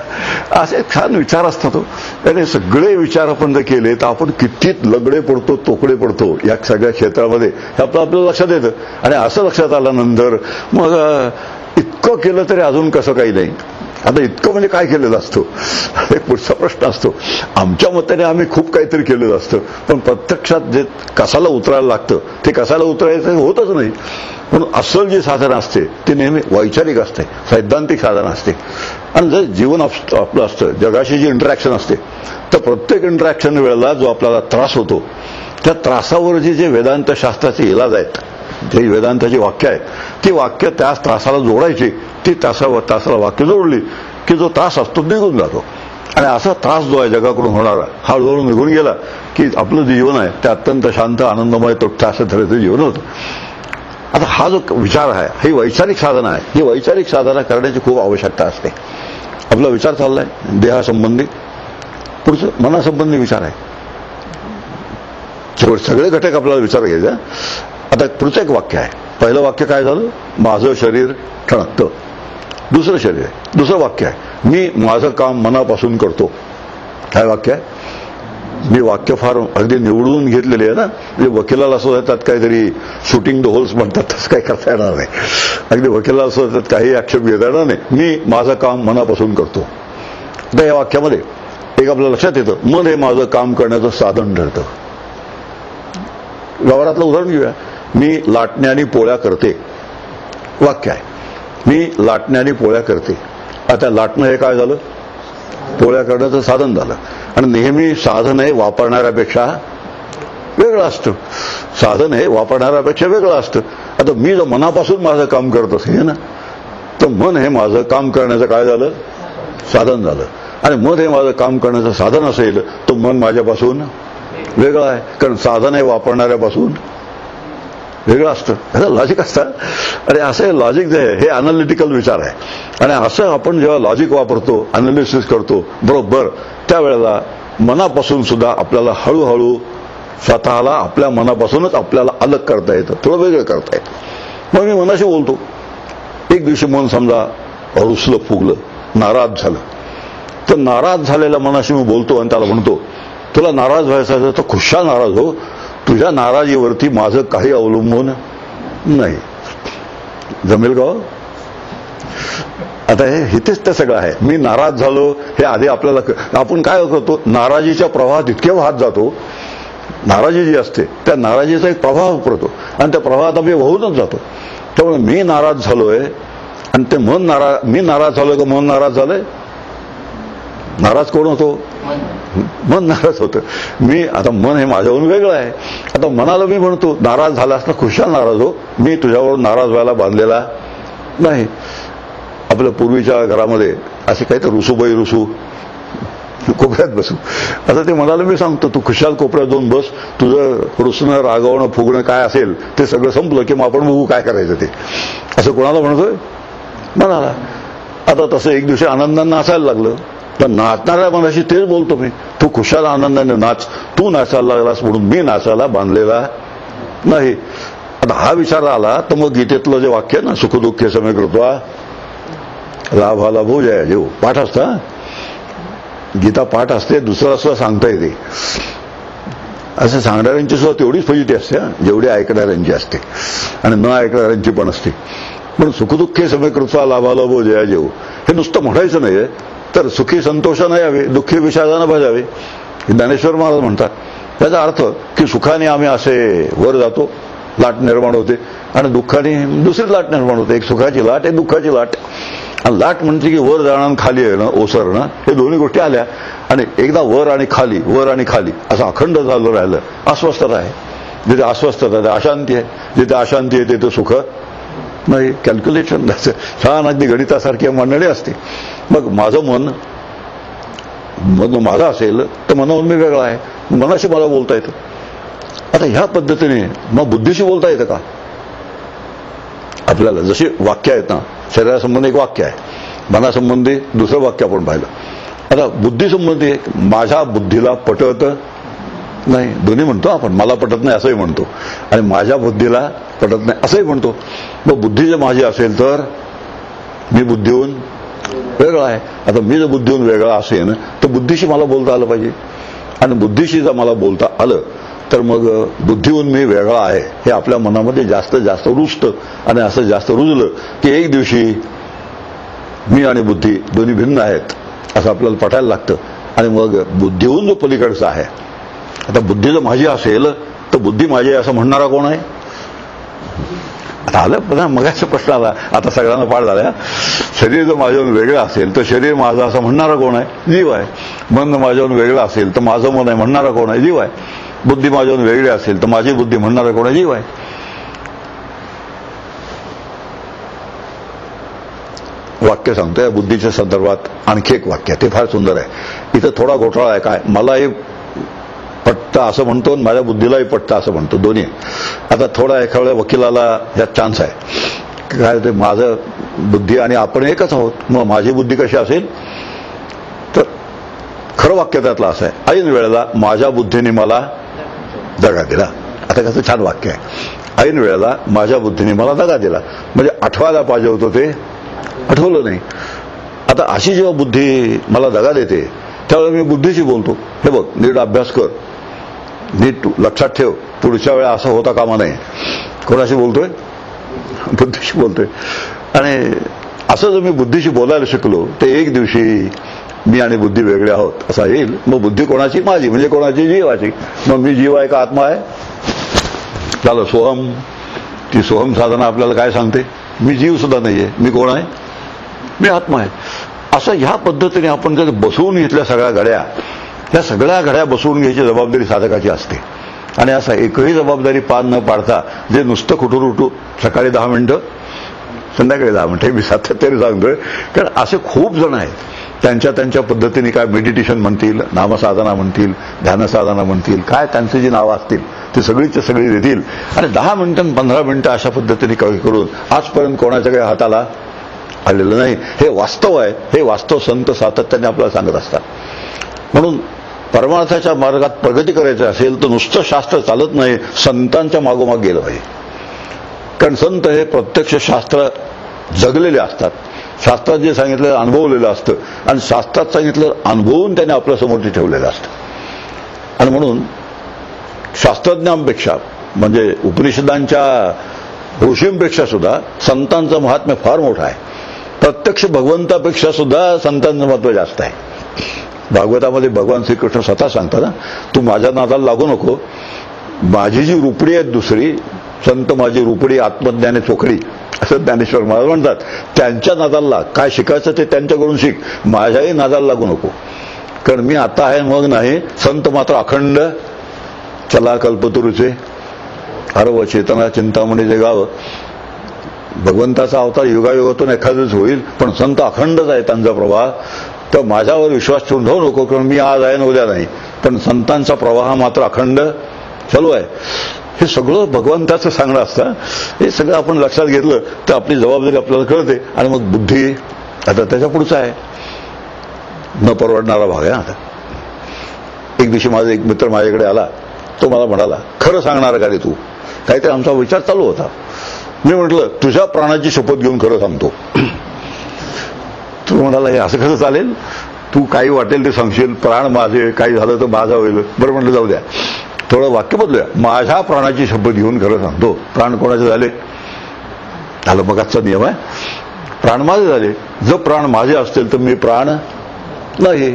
असे छान विचार असतात. आणि सगळे विचार आपण जर केले तर आपण किती लगडे पडतो, तोकडे पडतो या सगळ्या क्षेत्रामध्ये, हे आपलं लक्षात येतं. आणि असं लक्षात आल्यानंतर मग इतकं केलं तरी अजून कसं काही नाही. आता इतकं म्हणजे काय केलेलं असतं, एक पुढचा प्रश्न असतो. आमच्या मताने आम्ही खूप काहीतरी केलेलं असतं, पण प्रत्यक्षात जे कसाला उतरायला लागतं ते कसाला उतरायचं होतच नाही. म्हणून अस्सल जी साधनं असते ती नेहमी वैचारिक असते, सैद्धांतिक साधनं असते. आणि जर जीवन आपलं असतं, जगाशी जी इंटरॅक्शन असते, तर प्रत्येक इंटरॅक्शन वेळेला जो आपल्याला त्रास होतो त्या त्रासावर जे वेदांत शास्त्राचे इलाज आहेत, जे वेदांताची वाक्य आहेत, ती वाक्य त्या त्रासाला जोडायची. ती तासाला वाक्य जोडली की जो त्रास असतो निघून जातो. आणि असा त्रास जो आहे जगाकडून होणारा हा हळूहळू निघून गेला की आपलं जे जीवन आहे ते अत्यंत शांत आनंदमय तृप्त असं तऱ्हेचं जीवन होतं. आता हा जो विचार आहे ही वैचारिक साधना आहे. ही वैचारिक साधना करण्याची खूप आवश्यकता असते. आपला विचार चाललाय देहासंबंधी, पुढचं मनासंबंधी विचार आहे. सगळे घटक आपल्याला विचार घ्यायचा. आता पुढचं एक वाक्य आहे. पहिलं वाक्य काय झालं, माझं शरीर ठणकतं. दुसरं शरीर आहे, दुसरं वाक्य आहे, मी माझं काम मनापासून करतो. काय वाक्य आहे? मी वाक्य फार अगदी निवडून घेतलेले आहे ना, म्हणजे वकिलाला असं येतात काहीतरी शूटिंग द होल्स म्हणतात, तसं काही करता येणार नाही. अगदी वकिलाला असं येतात काही आक्षेप घेता येणार नाही. मी माझं काम मनापासून करतो. तर या वाक्यामध्ये एक आपल्या लक्षात येतं, मन हे माझं काम करण्याचं साधन ठरतं. व्यवहारातलं उदाहरण घेऊया. मी लाटण्याने पोळ्या करते. वाक्य आहे, मी लाटण्याने पोळ्या करते. आता लाटणं हे काय झालं, पोळ्या करण्याचं साधन झालं. आणि नेहमी साधन हे वापरणाऱ्यापेक्षा वेगळं असतं. साधन हे वापरणाऱ्यापेक्षा वेगळं असतं. आता मी जर मनापासून माझं काम करत असेल ना, तर मन हे माझं काम करण्याचं काय झालं, साधन झालं. आणि मन हे माझं काम करण्याचं साधन असेल तर मन माझ्यापासून वेगळं आहे, कारण साधन हे वापरणाऱ्यापासून वेगळं असतं. ह्याचं लॉजिक असतं. आणि असं लॉजिक जे आहे हे अनालिटिकल विचार आहे. आणि असं आपण जेव्हा लॉजिक वापरतो, अनालिसिस करतो बरोबर, त्यावेळेला मनापासून सुद्धा आपल्याला हळूहळू स्वतःला आपल्या मनापासूनच आपल्याला अलग करता येतं, थोडं वेगळं करता येतं. मग मी मनाशी बोलतो. एक दिवशी मन समजा रुसलं, फुगलं, नाराज झालं, तर नाराज झालेल्या मनाशी मी बोलतो आणि त्याला म्हणतो, तुला नाराज व्हायचं असेल तर खुशाल नाराज हो, तुझ्या नाराजीवरती माझं काही अवलंबून नाही. जमेल का? आता हे इथेच ते सगळं आहे. मी नाराज झालो हे आधी आपल्याला, आपण काय करतो, नाराजीच्या प्रवाहात इतके वाहत जातो. नाराजी जी असते त्या नाराजीचा एक प्रवाह पडतो आणि त्या प्रवाहात आम्ही वाहूनच जातो. त्यामुळे मी नाराज झालोय आणि ते मन मी नाराज झालोय का मन नाराज झालंय? नाराज कोण होतो? मन नाराज होतं. मी आता मन हे माझ्यावरून वेगळं आहे. आता मनाला मी म्हणतो नाराज झाला असता खुशाल नाराज हो, मी तुझ्यावरून नाराज व्हायला बांधलेला नाही. आपल्या पूर्वीच्या घरामध्ये असे काही तर रुसूबाई रुसू, कोपऱ्यात बसू. आता ते मनाला मी सांगतो तू खुशाल कोपऱ्यात जाऊन बस, तुझं रुसणं, रागवणं, फुगणं काय असेल ते सगळं संपलं की मग आपण बघू काय करायचं ते. असं कोणाला म्हणतोय? मनाला. आता तसं एक दिवशी आनंदानं नाचायला लागलं तर नाचणाऱ्या मनाशी तेच बोलतो मी, तू खुशाल आनंदाने नाच, तू नाचायला लागलास म्हणून मी नाचायला बांधलेला नाही. आता हा विचार आला तर मग गीतेतलं जे वाक्य ना, सुखदुःखे समे कृत्वा लाभाला भो जया जेव, पाठ असता, गीता पाठ असते, दुसरं असं सांगता येते. असं सांगणाऱ्यांची सुद्धा तेवढीच फजिती असते जेवढी ऐकणाऱ्यांची असते, आणि न ऐकणाऱ्यांची पण असते. पण सुखदुःखे समे कृत्वा लाभाला भो जया जेव हे नुसतं म्हणायचं नाही, तर सुखी संतोषानं यावे, दुःखी विषादानं भजावे, ज्ञानेश्वर महाराज म्हणतात. त्याचा अर्थ की सुखाने आम्ही असे वर जातो, लाट निर्माण होते, आणि दुःखाने दुसरी लाट निर्माण होते. एक सुखाची लाट, एक दुःखाची लाट. आणि लाट म्हणजे की वर जाणं खाली येणं, ओसरणं, हे दोन्ही गोष्टी आल्या. आणि एकदा वर आणि खाली, वर आणि खाली असं अखंड झालं राहिलं. अस्वस्थता आहे, जिथे अस्वस्थता आहे अशांती आहे, जिथे अशांती आहे तिथे सुख नाही. कॅल्क्युलेशन छान अगदी गणितासारखी मंडळी असते. मग माझं मन माझं असेल तर मनाहून मी वेगळा आहे, मनाशी मला बोलता येतं. आता ह्या पद्धतीने मग बुद्धीशी बोलता येतं का आपल्याला? जशी वाक्य आहेत ना, शरीरासंबंधी एक वाक्य आहे, मनासंबंधी दुसरं वाक्य आपण पाहिलं. आता बुद्धीसंबंधी माझ्या बुद्धीला पटत नाही, दोन्ही म्हणतो आपण. मला पटत नाही असंही म्हणतो आणि माझ्या बुद्धीला पटत नाही असंही म्हणतो. मग बुद्धी जर माझी असेल तर मी बुद्धीहून वेगळा आहे. आता मी जर बुद्धीहून वेगळा असेल तर बुद्धीशी मला बोलता आलं पाहिजे, आणि बुद्धीशी जर मला बोलता आलं तर मग बुद्धीहून मी वेगळा आहे हे आपल्या मनामध्ये जास्त जास्त रुजतं. आणि असं जास्त रुजलं की एक दिवशी मी आणि बुद्धी दोन्ही भिन्न आहेत असं आपल्याला पटायला लागतं. आणि मग बुद्धीहून जो पलीकडचा आहे, आता बुद्धी जर माझी असेल तर बुद्धी माझी आहे असं म्हणणारा कोण आहे? आता आलं पण मगाचा प्रश्न आला, आता सगळ्यांना पाठ झाला. शरीर जर माझ्याहून वेगळं असेल तर शरीर माझं असं म्हणणारा कोण आहे? जीव आहे. मन माझ्याहून वेगळं असेल तर माझं मन आहे म्हणणारा कोण आहे? जीव आहे. बुद्धी माझ्याहून वेगळी असेल तर माझी बुद्धी म्हणणारा कोण आहे? जीव आहे. वाक्य सांगतो या बुद्धीच्या संदर्भात आणखी एक वाक्य, ते फार सुंदर आहे. इथं थोडा घोटाळा आहे. काय, मलाही पटतं असं म्हणतो आणि माझ्या बुद्धीलाही पटतं असं म्हणतो, दोन्ही. आता थोडा एका वेळेला वकिलाला यात चान्स आहे. काय ते माझं बुद्धी आणि आपण एकच आहोत, मग माझी बुद्धी कशी असेल? तर खरं वाक्य त्यातलं असं आहे, ऐन वेळेला माझ्या बुद्धीने मला दगा दिला. आता कसं छान वाक्य आहे, ऐन वेळेला माझ्या बुद्धीने मला दगा दिला. म्हणजे आठवायला पाहिजे होतं ते आठवलं नाही. आता अशी जेव्हा बुद्धी मला दगा देते त्यावेळेला मी बुद्धीशी बोलतो, हे बघ नीट अभ्यास कर, नीट लक्षात ठेव, पुढच्या वेळा असं होता कामा नये. कोणाशी बोलतोय? बुद्धीशी बोलतोय. आणि असं जर मी बुद्धीशी बोलायला शिकलो तर एक दिवशी मी आणि बुद्धी वेगळे आहोत असा येईल. मग बुद्धी कोणाची? माझी. म्हणजे कोणाची? जीवाची. मग मी जीव आहे का आत्मा आहे? झालं सोहम. ती सोहम साधना आपल्याला काय सांगते? मी जीव सुद्धा नाहीये, मी कोण आहे? मी आत्मा आहे. असं ह्या पद्धतीने आपण जर बसवून घेतल्या सगळ्या घड्या, त्या सगळ्या घड्या बसवून घ्यायची जबाबदारी साधकाची असते. आणि असं एकही जबाबदारी पार न पाडता जे नुसतं कुठून उठू, सकाळी 10 मिनिटं, संध्याकाळी 10 मिनिटं, मी सातत्याने सांगतोय. कारण असे खूप जण आहेत, त्यांच्या त्यांच्या पद्धतीने काय मेडिटेशन म्हणतील, नामसाधना म्हणतील, ध्यानसाधना म्हणतील, काय त्यांची जी नावं असतील ती सगळीच्या सगळी देतील. आणि 10 मिनिटं 15 मिनिटं अशा पद्धतीने करून आजपर्यंत कोणाच्या काही हाताला आलेलं नाही. हे वास्तव आहे. हे वास्तव संत सातत्याने आपल्याला सांगत असतात. म्हणून परमार्थाच्या मार्गात प्रगती करायची असेल तर नुसतं शास्त्र चालत नाही, संतांच्या मागोमाग गेलं पाहिजे. कारण संत हे प्रत्यक्ष शास्त्र जगलेले असतात. शास्त्रात जे सांगितलं अनुभवलेलं असतं आणि शास्त्रात सांगितलं अनुभवून त्याने आपल्यासमोर ते ठेवलेलं असतं. आणि म्हणून शास्त्रज्ञांपेक्षा म्हणजे उपनिषदांच्या ऋषींपेक्षा सुद्धा संतांचं महात्म्य फार मोठं आहे. प्रत्यक्ष भगवंतापेक्षा सुद्धा संतांचं महत्व जास्त आहे. भागवतामध्ये भगवान श्रीकृष्ण स्वतः सांगतात ना, तू माझ्या नादाला लागू नको, माझी जी रुपडी आहे दुसरी, संत माझी रुपडी आत्मज्ञाने चोखडी असं ज्ञानेश्वर महाराज म्हणतात. त्यांच्या नादाला लाग, काय शिकायचं ते त्यांच्याकडून शिक, माझ्याही नादाला लागू नको. कारण मी आता आहे मग नाही. संत मात्र अखंड चला कल्पतरूचे हरव चेतना चिंतामणी जगावं. भगवंताचा अवतार युगायुगातून एखादंच होईल, पण संत अखंडच आहे त्यांचा प्रवाह. तर माझ्यावर विश्वास ठेवून जाऊ नको, कारण मी आज आहे उद्या नाही, पण संतांचा प्रवाह मात्र अखंड चालू आहे. हे सगळं भगवंताचं सांगणं असतं. हे सगळं आपण लक्षात घेतलं तर आपली जबाबदारी आपल्याला कळते. आणि मग बुद्धी आता त्याच्या पुढचा आहे, न परवडणारा भाग आहे. आता एक दिवशी माझा एक मित्र माझ्याकडे आला, तो मला म्हणाला, खरं सांगणार का रे तू? काहीतरी आमचा विचार चालू होता. मी म्हटलं, तुझ्या प्राणाची शपथ घेऊन खरं सांगतो. तू म्हणाला, हे असं कसं चालेल? तू काही वाटेल ते सांगशील, प्राण माझे, काही झालं तर माझा होईल. बरं म्हटलं, जाऊ द्या, थोडं वाक्य बदलूया. माझ्या प्राणाची शपथ घेऊन खरं सांगतो. प्राण कोणाचे झाले? झालं मगाचा नियम आहे, प्राण माझे झाले. जर प्राण माझे असतील तर मी प्राण नाही.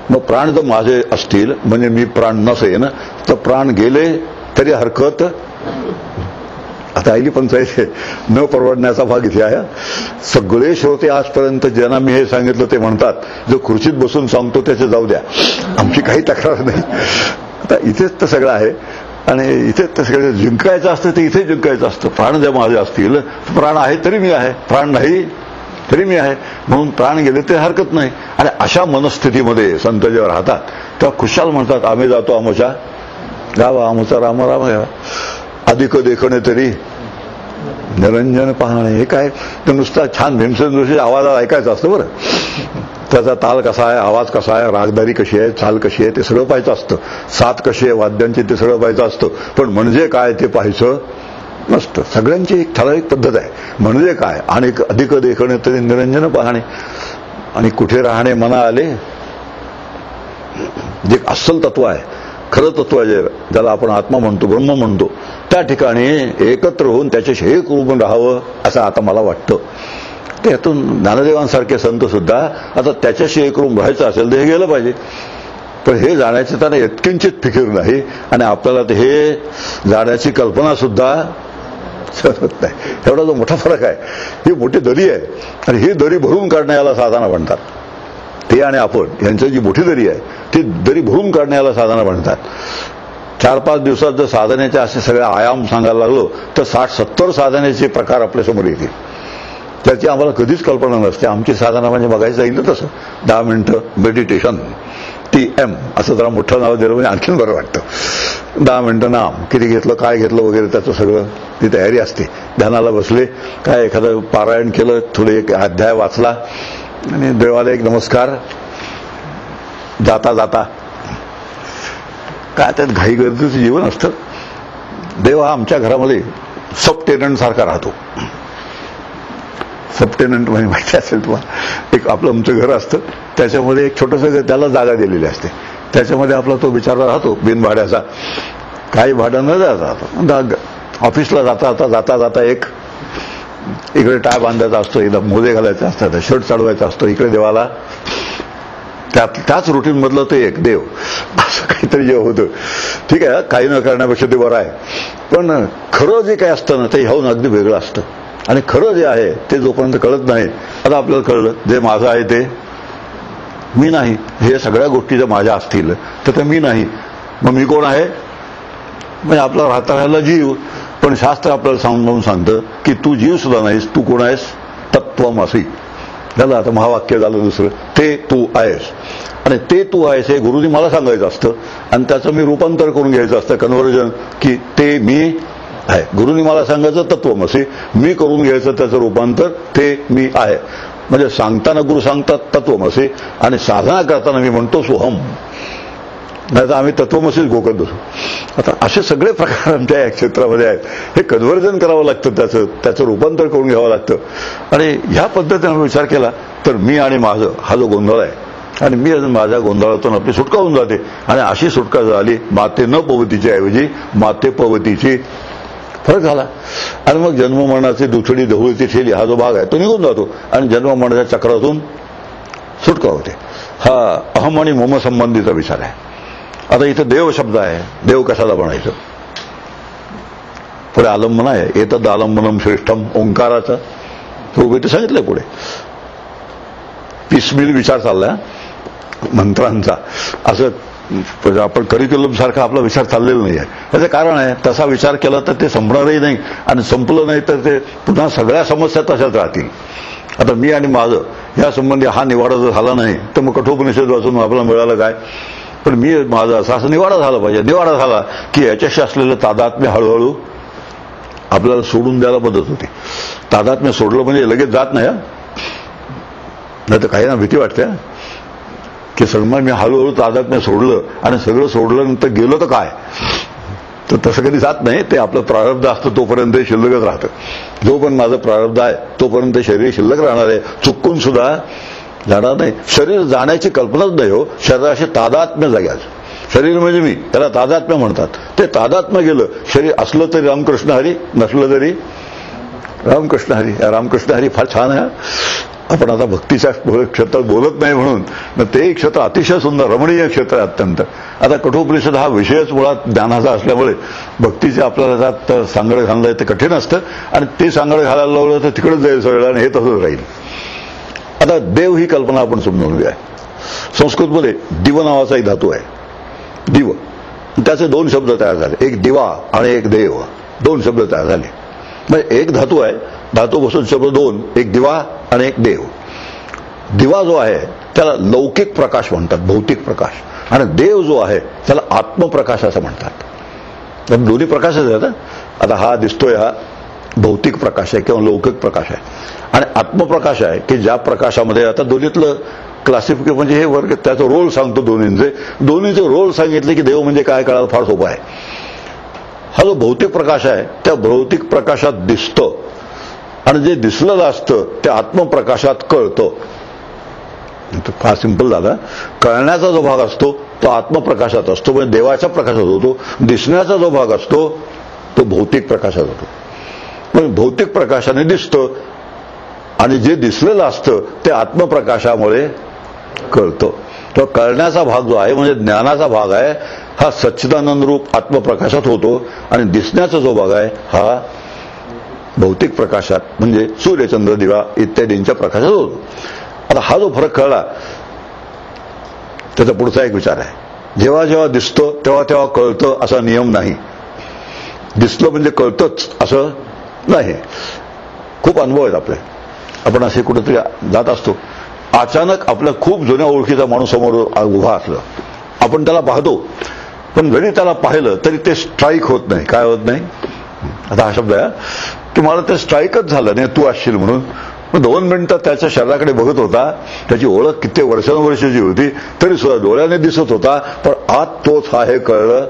मग प्राण जर माझे असतील म्हणजे मी प्राण नसेन, तर प्राण गेले तरी हरकत. आता आईली पंचायत न परवडण्याचा भाग इथे आहे. सगळे श्रोते आजपर्यंत ज्यांना मी हे सांगितलं ते म्हणतात, जो खुर्चीत बसून सांगतो त्याचे जाऊ द्या, आमची काही तक्रार नाही. आता इथेच तर सगळं आहे. आणि इथेच तर सगळं जिंकायचं असतं, ते इथे जिंकायचं असतं. प्राण जर माझे असतील, प्राण आहे तरी मी आहे, प्राण नाही तरी मी आहे, म्हणून प्राण गेले ते हरकत नाही. आणि अशा मनस्थितीमध्ये संत जेव्हा राहतात तेव्हा खुशाल म्हणतात, आम्ही जातो आमच्या गावा, आमचा राम राम घ्यावा. अधिक देखणे तरी निरंजन पाहणे. हे काय, तर नुसता छान भीमसेन जोशी आवाजात ऐकायचं असतं. बरं, त्याचा ताल कसा आहे, आवाज कसा आहे, रागदारी कशी आहे, चाल कशी आहे, ते सगळं पाहायचं असतं. साथ कशी आहे वाद्यांची, ते सगळं पाहायचं असतं. पण म्हणजे काय ते पाहायचं नसतं. सगळ्यांची एक ठराविक पद्धत आहे. म्हणजे काय, आणि अधिक देखणे तरी निरंजन पाहणे. आणि कुठे राहणे मना आले, जे अस्सल तत्व आहे, खरं तत्व आहे, ज्याला आपण आत्मा म्हणतो, ब्रह्म म्हणतो, त्या ठिकाणी एकत्र होऊन त्याच्याशी एक रूप राहावं असं आता मला वाटतं. त्यातून ज्ञानदेवांसारखे संत सुद्धा आता त्याच्याशी एक रूम राहायचं असेल तर हे गेलं पाहिजे, पण हे जाण्याची त्यांना यत्किंचित फिकीर नाही आणि आपल्याला ते हे जाण्याची कल्पना सुद्धा होत नाही. एवढा जो मोठा फरक आहे. ही मोठी दरी आहे आणि ही दरी भरून काढण्याला साधना म्हणतात. ते आणि आपण यांची जी मोठी दरी आहे ती दरी भरून काढण्याला साधना म्हणतात. 4-5 दिवसात जर साधनेचे असे सगळे आयाम सांगायला लागलो तर 60-70 साधनेचे प्रकार आपल्यासमोर येतील, त्याची आम्हाला कधीच कल्पना नसते. आमची साधना म्हणजे बघायचं जाईल तसं 10 मिनिटं मेडिटेशन, TM असं जरा मोठं नाव दिलं म्हणजे आणखीन बरं वाटतं. 10 मिनिटं नाम, किती घेतलं, काय घेतलं वगैरे त्याचं सगळं ती तयारी असते. ध्यानाला बसले, काय एखादं पारायण केलं, थोडे एक अध्याय वाचला आणि देवाला एक नमस्कार, जाता जाता काय त्यात घाई गर्दीचं जीवन असतं. देव हा आमच्या घरामध्ये सबटेनंट सारखा राहतो. सबटेनंट म्हणजे माहिती असेल तुम्हाला, एक आपलं आमचं घर असतं, त्याच्यामध्ये एक छोटंसं त्याला जागा दिलेली असते, त्याच्यामध्ये आपला तो बिचारा राहतो बिनभाड्याचा, काही भाडं न जाता. ऑफिसला जाता जाता एक इकडे टाय बांधायचा असतो, एकदा मोजे घालायचे असतात, शर्ट चढवायचा असतो, इकडे देवाला त्याच रुटीन मधलं ते एक देव असं काहीतरी जे होतं. ठीक आहे, काही न करण्यापेक्षा ते बरं आहे, पण खरं जे काही असतं ना ते ह्याहून अगदी वेगळं असतं. आणि खरं जे आहे ते जोपर्यंत कळत नाही, आता आपल्याला कळलं जे माझं आहे ते मी नाही, हे सगळ्या गोष्टी जर माझ्या असतील तर ते मी नाही, मग मी कोण आहे? म्हणजे आपला राहता जीव. पण शास्त्र आपल्याला सांगून सांगतं की तू जीव सुद्धा नाहीस, तू कोण आहेस? तत्वमसी. झालं आता महावाक्य झालं दुसरं, ते तू आहेस. आणि ते तू आहेस हे गुरुनी मला सांगायचं असतं आणि त्याचं मी रूपांतर करून घ्यायचं असतं, कन्व्हर्जन, की ते मी आहे. गुरुनी मला सांगायचं तत्वमसी, मी करून घ्यायचं त्याचं रूपांतर ते मी आहे. म्हणजे सांगताना गुरु सांगतात तत्वमसी आणि साधना करताना मी म्हणतो सोहम, नाही तर आम्ही तत्वमसीच गोकत बसू. आता असे सगळे प्रकार आमच्या या क्षेत्रामध्ये आहेत. हे कन्व्हर्जन करावं लागतं, त्याचं रूपांतर करून घ्यावं लागतं. आणि ह्या पद्धतीने विचार केला तर मी आणि माझं हा जो गोंधळ आहे आणि मी माझ्या गोंधळातून आपली सुटका होऊन जाते. आणि अशी सुटका झाली माते न पवतीची ऐवजी माते पवतीची, फरक झाला. आणि मग जन्ममरणाची दुथडी ढवळीची ठेली हा जो भाग आहे तो निघून जातो आणि जन्ममरणाच्या चक्रातून सुटका होते. हा अहम आणि मम संबंधीचा विचार आहे. आता इथं देव शब्द आहे, देव कशाला बनायचं? पुढे आलंबन आहे, एतद आलंबनम श्रेष्ठम, ओंकाराचा तो सांगितलंय पुढे. पिसमिल विचार चाललाय मंत्रांचा, असं आपण करिक्युलम सारखा आपला विचार चाललेला नाही आहे. याचं कारण आहे तसा विचार केला तर ते संपणारही नाही आणि संपलं नाही तर ते पुन्हा सगळ्या समस्या तशाच राहतील. आता मी आणि माझं या संबंधी हा निवाडा जर झाला नाही तर मग कठोपनिषद वाचून आपल्याला मिळालं काय? पण मी माझा असं निवाडा झाला पाहिजे. निवाडा झाला की याच्याशी असलेलं तादात्म्य हळूहळू आपल्याला सोडून द्यायला मदत होती. तादात्म्य सोडलं म्हणजे लगेच जात नाही, नाही तर काही ना भीती वाटते की सगळं मी हळूहळू तादात्म्य सोडलं आणि सगळं सोडलं नंतर गेलं तर काय, तर तसं कधी जात नाही. ते आपलं प्रारब्ध असतं तोपर्यंत शिल्लकच राहतं. जोपर्यंत माझं प्रारब्ध आहे तोपर्यंत शरीर शिल्लक राहणार आहे, चुकून सुद्धा जाणार नाही. शरीर जाण्याची कल्पनाच नाही हो. शरीराशी तादात्म्य जगायचं. शरीर म्हणजे मी, त्याला तादात्म्य म्हणतात. ते तादात्म्य गेलं, शरीर असलं तरी रामकृष्ण हरी, नसलं तरी रामकृष्ण हरी. रामकृष्ण हरी फार छान आहे. आपण आता भक्तीच्या क्षेत्रात बोलत नाही म्हणून ते क्षेत्र अतिशय सुंदर रमणीय क्षेत्र आहे अत्यंत. आता कठोपनिषद हा विषयच मुळात ज्ञानाचा असल्यामुळे भक्तीचे आपल्याला त्यात सांगडं घालणं ते कठीण असतं आणि ते सांगडं घालायला लावलं तर तिकडेच जाईल सगळं आणि हे तसंच राहील. आता देव ही कल्पना आपण समजून घ्या. संस्कृतमध्ये दिव नावाचा एक धातू आहे. दिव, त्याचे 2 शब्द तयार झाले, एक दिवा आणि एक देव. 2 शब्द तयार झाले. म्हणजे एक धातू आहे, धातू बसून शब्द 2, एक दिवा आणि एक देव. दिवा जो आहे त्याला लौकिक प्रकाश म्हणतात, भौतिक प्रकाश, आणि देव जो आहे त्याला आत्मप्रकाश असं म्हणतात. दोन्ही प्रकाशच आहेत. आता हा दिसतोय हा भौतिक प्रकाश आहे किंवा लौकिक प्रकाश आहे आणि आत्मप्रकाश आहे की ज्या प्रकाशामध्ये आता दोन्हीतलं क्लासिफिकेशन म्हणजे हे वर्ग त्याचा रोल सांगतो दोन्हीचे रोल सांगितले की देव म्हणजे काय कळायला फार सोपं आहे. हा जो भौतिक प्रकाश आहे त्या भौतिक प्रकाशात दिसतं आणि जे दिसलेलं असतं ते आत्मप्रकाशात कळतं. फार सिंपल झाला. कळण्याचा जो भाग असतो तो आत्मप्रकाशात असतो, म्हणजे देवाच्या प्रकाशात होतो. दिसण्याचा जो भाग असतो तो भौतिक प्रकाशात होतो. पण भौतिक प्रकाशाने दिसतं, आणि जे दिसलेलं असतं ते आत्मप्रकाशामुळे कळतं. तो कळण्याचा भाग जो आहे म्हणजे ज्ञानाचा भाग आहे हा सच्चिदानंद रूप आत्मप्रकाशात होतो आणि दिसण्याचा जो भाग आहे हा भौतिक प्रकाशात म्हणजे सूर्यचंद्र दिवा इत्यादींच्या प्रकाशात होतो. आता हा जो फरक कळला त्याचा पुढचा एक विचार आहे. जेव्हा जेव्हा दिसतं तेव्हा तेव्हा कळतं असा नियम नाही. दिसलं म्हणजे कळतंच असं नाही. खूप अनुभव आहेत आपले. आपण असे कुठेतरी जात असतो, अचानक आपल्या खूप जुन्या ओळखीचा माणूस समोर उभा असला, आपण त्याला पाहतो, पण जरी त्याला पाहिलं तरी ते स्ट्राईक होत नाही. काय होत नाही? आता हा शब्द आहे की मला ते स्ट्राईकच झालं नाही तू असशील म्हणून. मग 2 मिनिटं त्याच्या शरीराकडे बघत होता, त्याची ओळख किती वर्षानुवर्षाची होती तरी सुद्धा डोळ्याने दिसत होता, पण आत तोच हा हे कळलं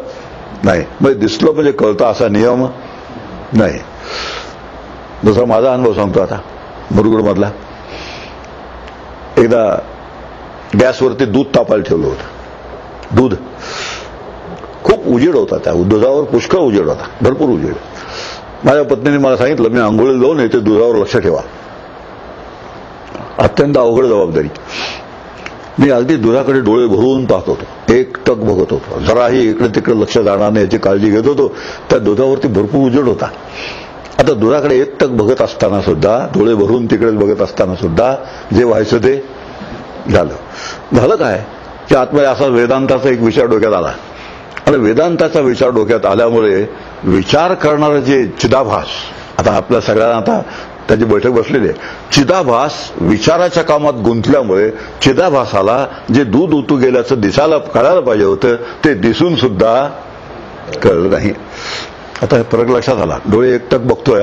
नाही. म्हणजे दिसलं म्हणजे कळतं असा नियम नाही. दुसरा माझा अनुभव सांगतो आता मुरगुडमधला. एकदा गॅसवरती दूध तापायला ठेवलं होतं. दूध खूप उजेड होता, त्या दुधावर पुष्कळ उजेड होता, भरपूर उजेड. माझ्या पत्नीने मला सांगितलं मी आंघोळीला जाऊन येते, दुधावर लक्ष ठेवा. अत्यंत अवघड जबाबदारी. मी अगदी दुधाकडे डोळे भरून पाहत होतो, एकटक बघत होतो, जराही इकडे तिकडे लक्ष जाणार नाही याची काळजी घेत होतो. त्या दुधावरती भरपूर उजेड होता. आता दुधाकडे एकटक बघत असताना सुद्धा, डोळे भरून तिकडेच बघत असताना सुद्धा जे व्हायचं ते झालं. काय की आतमध्ये असा वेदांताचा एक विचार डोक्यात आला. आणि वेदांताचा विचार डोक्यात आल्यामुळे विचार करणारं जे चिदाभास, आता आपल्या सगळ्यांना आता त्याची बैठक बसलेली आहे, चिदाभास विचाराच्या कामात गुंतल्यामुळे चिदाभासाला जे दूध उतू गेल्याचं दिसायला कळायला पाहिजे होतं ते दिसून सुद्धा कळलं नाही. आता हे फरक लक्षात आला. डोळे एकटक बघतोय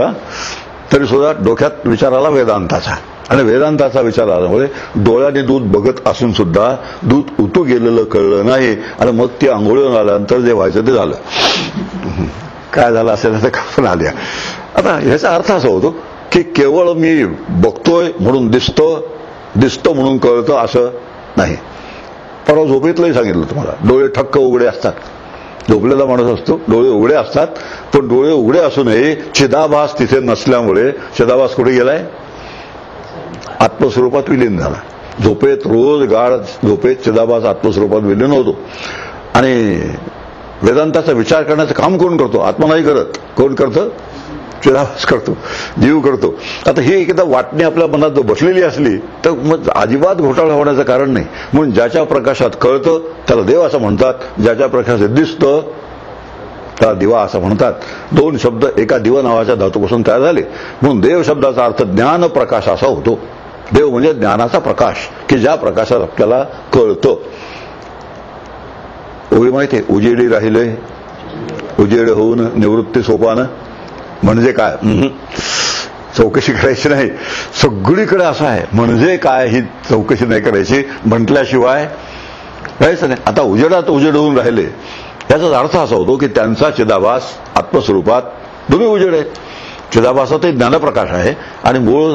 तरी सुद्धा डोक्यात विचार आला वेदांताचा, आणि वेदांताचा विचार आल्यामुळे डोळ्याने दूध बघत असून सुद्धा दूध उतू गेलेलं कळलं नाही. आणि मग ती आंघोळीवर आल्यानंतर जे व्हायचं ते झालं. काय झालं असेल तर कल्पना आली. आता ह्याचा अर्थ असा होतो की केवळ मी बघतोय म्हणून दिसतं म्हणून कळतं असं नाही. परवा झोपेतलंही सांगितलं तुम्हाला, डोळे ठक्क उघडे असतात. झोपलेला माणूस असतो, डोळे उघडे असतात, पण डोळे उघडे असूनही चिदाभास तिथे नसल्यामुळे चिदाभास कुठे गेलाय? आत्मस्वरूपात विलीन झाला. झोपेत रोज गाढ झोपेत चिदाभास आत्मस्वरूपात विलीन होतो. आणि वेदांताचा विचार करण्याचं काम कोण करतो? आत्मा नाही करत. कोण करतं? चिदाभास करतो, जीव करतो. आता ही एकदा वाटणी आपल्या मनात बसलेली असली तर मग अजिबात घोटाळा होण्याचं कारण नाही. म्हणून ज्याच्या प्रकाशात कळतं त्याला देव असं म्हणतात, ज्याच्या प्रकाशात दिसतं त्याला दिवा असं म्हणतात. 2 शब्द एका दिवा नावाच्या धातूपासून तयार झाले. म्हणून देव शब्दाचा अर्थ ज्ञान प्रकाश असा होतो. देव म्हणजे ज्ञानाचा प्रकाश की ज्या प्रकाशात आपल्याला कळतं. ओळी माहिती आहे, उजेडी राहिले उजेड होऊन निवृत्ती सोपानं. म्हणजे काय? चौकशी करायची नाही. सगळीकडे असं आहे. म्हणजे काय ही चौकशी नाही करायची, म्हटल्याशिवाय राहायचं नाही. आता उजेडात उजेड होऊन राहिले याचा अर्थ असा होतो की त्यांचा चिदाभास आत्मस्वरूपात दोन्ही उजेड आहे. चिदाभासातही ज्ञानप्रकाश आहे आणि मूळ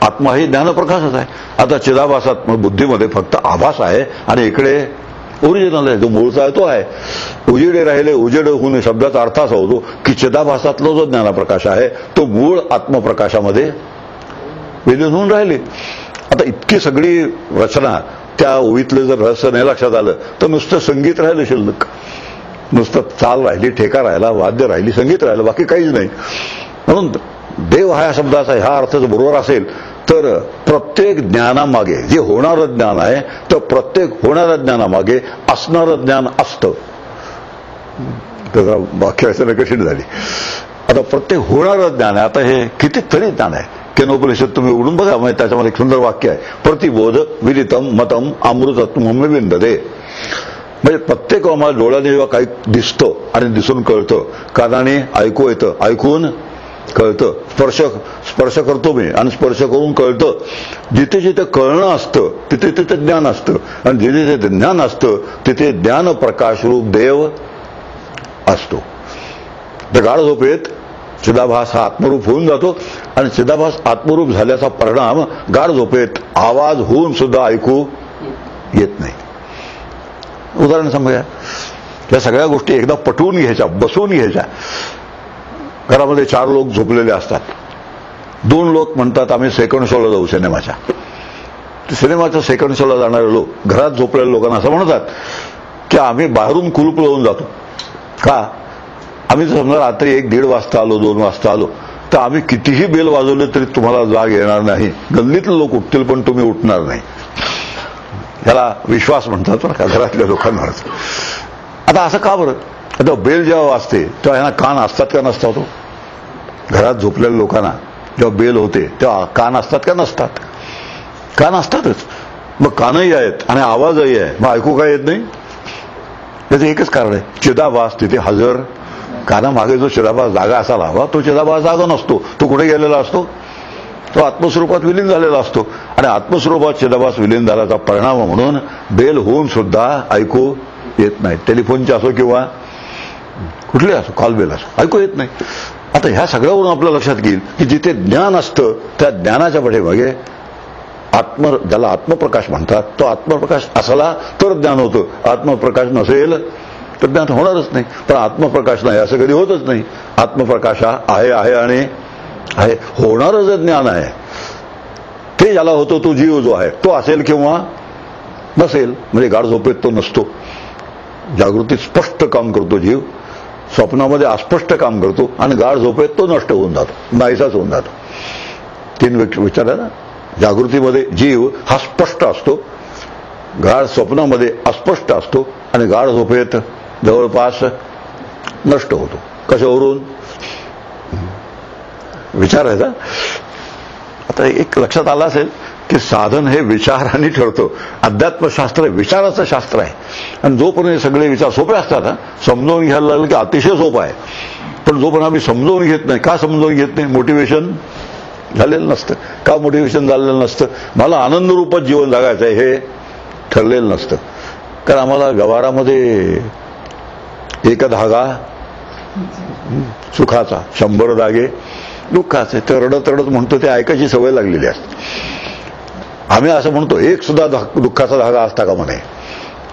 आत्मा ही ज्ञानप्रकाशच आहे. आता चिदाभासात बुद्धीमध्ये फक्त आभास आहे आणि इकडे ओरिजिनल आहे, जो मूळचा आहे तो आहे. उजेडे राहिले उजेड होऊन शब्दाचा अर्थ असा होतो की चिदाभासातला जो ज्ञानप्रकाश आहे तो मूळ आत्मप्रकाशामध्ये विलीन होऊन राहिले. आता इतकी सगळी रचना त्या ओवीतलं जर रहस्य नाही लक्षात आलं तर नुसतं संगीत राहिलं शिल्लक. नुसतं चाल राहिली, ठेका राहिला, वाद्य राहिली, संगीत राहिलं, बाकी काहीच नाही. म्हणून देव हा शब्दाचा ह्या अर्थ बरोबर असेल तर प्रत्येक ज्ञानामागे जे होणारं ज्ञान आहे तर प्रत्येक होणाऱ्या ज्ञानामागे असणारं ज्ञान असतं. वाक्य असताना कठीण झाली. आता प्रत्येक होणारं ज्ञान आहे. आता हे कितीतरी ज्ञान आहे. केनोपनिषद तुम्ही उघडून बघा, म्हणजे त्याच्यामध्ये एक सुंदर वाक्य आहे, प्रतिबोध विदितम मतम अमृतत्वम विंदते. म्हणजे प्रत्येक आम्हाला डोळ्याने जेव्हा काही दिसतं आणि दिसून कळतं, कानाने ऐकू येतं, ऐकून कळतं, स्पर्श करतो मी आणि स्पर्श करून कळतं. जिथे जिथे कळणं असतं तिथे तिथे ज्ञान असतं आणि जिथे जिथे ज्ञान असतं तिथे ज्ञान प्रकाश रूप देव असतो. तर गाढ झोपेत चिदाभास हा आत्मरूप होऊन जातो आणि चिदाभास आत्मरूप झाल्याचा परिणाम गाढ झोपेत आवाज होऊन सुद्धा ऐकू येत नाही. उदाहरण सांगूया. या सगळ्या गोष्टी एकदा पटवून घ्यायच्या, बसवून घ्यायच्या. घरामध्ये 4 लोक झोपलेले असतात. 2 लोक म्हणतात आम्ही सेकंड शोला जाऊ सिनेमाच्या. सिनेमाच्या सेकंड शोला जाणारे लोक घरात झोपलेल्या लोकांना असं म्हणतात की आम्ही बाहेरून कुलूप लावून जातो. का? आम्ही जर समजा रात्री 1-1:30 वाजता आलो, 2 वाजता आलो, तर आम्ही कितीही बेल वाजवले तरी तुम्हाला जाग येणार नाही. गल्लीतले लोक उठतील पण तुम्ही उठणार नाही. याला विश्वास म्हणतात बरं का, घरातल्या लोकांवरच. आता असं का बरं? आता बेल जेव्हा वाजते तेव्हा यांना कान असतात का नसतात? तो घरात झोपलेल्या लोकांना जेव्हा बेल होते तेव्हा कान असतात का नसतात? कान असतातच. मग कानही आहेत आणि आवाजही आहे, मग ऐकू काय येत नाही? त्याचं एकच कारण आहे, चिदाभास तिथे हजर. कानामागे जो चिदाभास जागा असायला हवा तो चिदाभास जागा नसतो. तो कुठे गेलेला असतो? तो आत्मस्वरूपात विलीन झालेला असतो. आणि आत्मस्वरूपात चिदाभास विलीन झाल्याचा परिणाम म्हणून बेल होऊन सुद्धा ऐकू येत नाही. टेलिफोनची असो किंवा कुठली असो, कॉल बेल असो, ऐकू येत नाही. आता ह्या सगळ्यावरून आपल्या लक्षात येईल की जिथे ज्ञान असतं त्या ज्ञानाच्या पाठीमागे ज्याला आत्मप्रकाश म्हणतात, तो आत्मप्रकाश असला तर ज्ञान होतं. आत्मप्रकाश नसेल तर ज्ञान होणारच नाही. पण आत्मप्रकाश नाही असं कधी होतच नाही. आत्मप्रकाश हा आहे आणि आहे, होणारं जे ज्ञान आहे ते ज्याला होतं तो जीव जो आहे तो असेल किंवा नसेल. म्हणजे गाढ झोपेत तो नसतो. जागृतीत स्पष्ट काम करतो जीव, स्वप्नामध्ये अस्पष्ट काम करतो आणि गाढ झोपेत तो नष्ट होऊन जातो, नाहीसाच होऊन जातो. 3 विचार आहे ना. जागृतीमध्ये जीव हा स्पष्ट असतो, गाढ स्वप्नामध्ये अस्पष्ट असतो आणि गाढ झोपेत जवळपास नष्ट होतो. कशावरून? विचार आहे ना. आता एक लक्षात आलं असेल की साधन हे विचाराने ठरतं. अध्यात्मशास्त्र हे विचाराचं शास्त्र आहे. आणि जोपर्यंत हे सगळे विचार सोपे असतात ना, समजावून घ्यायला लागलं की अतिशय सोपं आहे. पण जोपर्यंत आम्ही समजावून घेत नाही, का समजावून घेत नाही? मोटिवेशन झालेलं नसतं. का मोटिवेशन झालेलं नसतं? मला आनंदरूपात जीवन जगायचं आहे हे ठरलेलं नसतं. कारण आम्हाला व्यवहारामध्ये एक धागा सुखाचा, 100 धागे दुःखाचे. तर रडत रडत म्हणतो ते ऐकायची सवय लागलेली असते. आम्ही असं म्हणतो एक सुद्धा दुःखाचा धागा असता का म्हणे.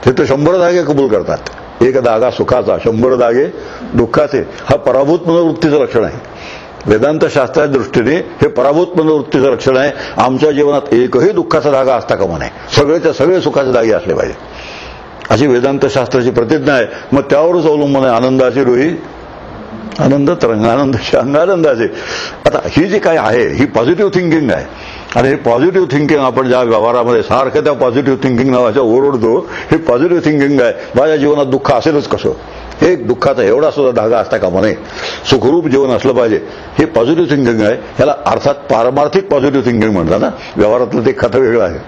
ते तर 100 धागे कबूल करतात. एक धागा सुखाचा, 100 धागे दुःखाचे. हा पराभूत मनोवृत्तीचं लक्षण आहे. वेदांत शास्त्राच्या दृष्टीने हे पराभूत मनोवृत्तीचं लक्षण आहे. आमच्या जीवनात एकही दुःखाचा धागा असता का म्हणे. सगळेच्या सगळे सुखाचे धागे असले पाहिजे अशी वेदांत शास्त्राची प्रतिज्ञा आहे. मग त्यावरच अवलंबून आहे आनंदाची रुही आनंद तरंग, आनंदाची अंग आनंदाचे. आता ही जी काय आहे ही पॉझिटिव्ह थिंकिंग आहे. आणि हे पॉझिटिव्ह थिंकिंग आपण ज्या व्यवहारामध्ये सारखं त्या पॉझिटिव्ह थिंकिंग नावाच्या ओरडतो, हे पॉझिटिव्ह थिंकिंग आहे. माझ्या जीवनात दुःख असेलच कसं, एक दुःखाचा एवढा सुद्धा धागा असता का म्हणे. सुखरूप जीवन असलं पाहिजे, हे पॉझिटिव्ह थिंकिंग आहे. ह्याला अर्थात पारमार्थिक पॉझिटिव्ह थिंकिंग म्हणतात ना. व्यवहारातलं ते खातं वेगळं आहे,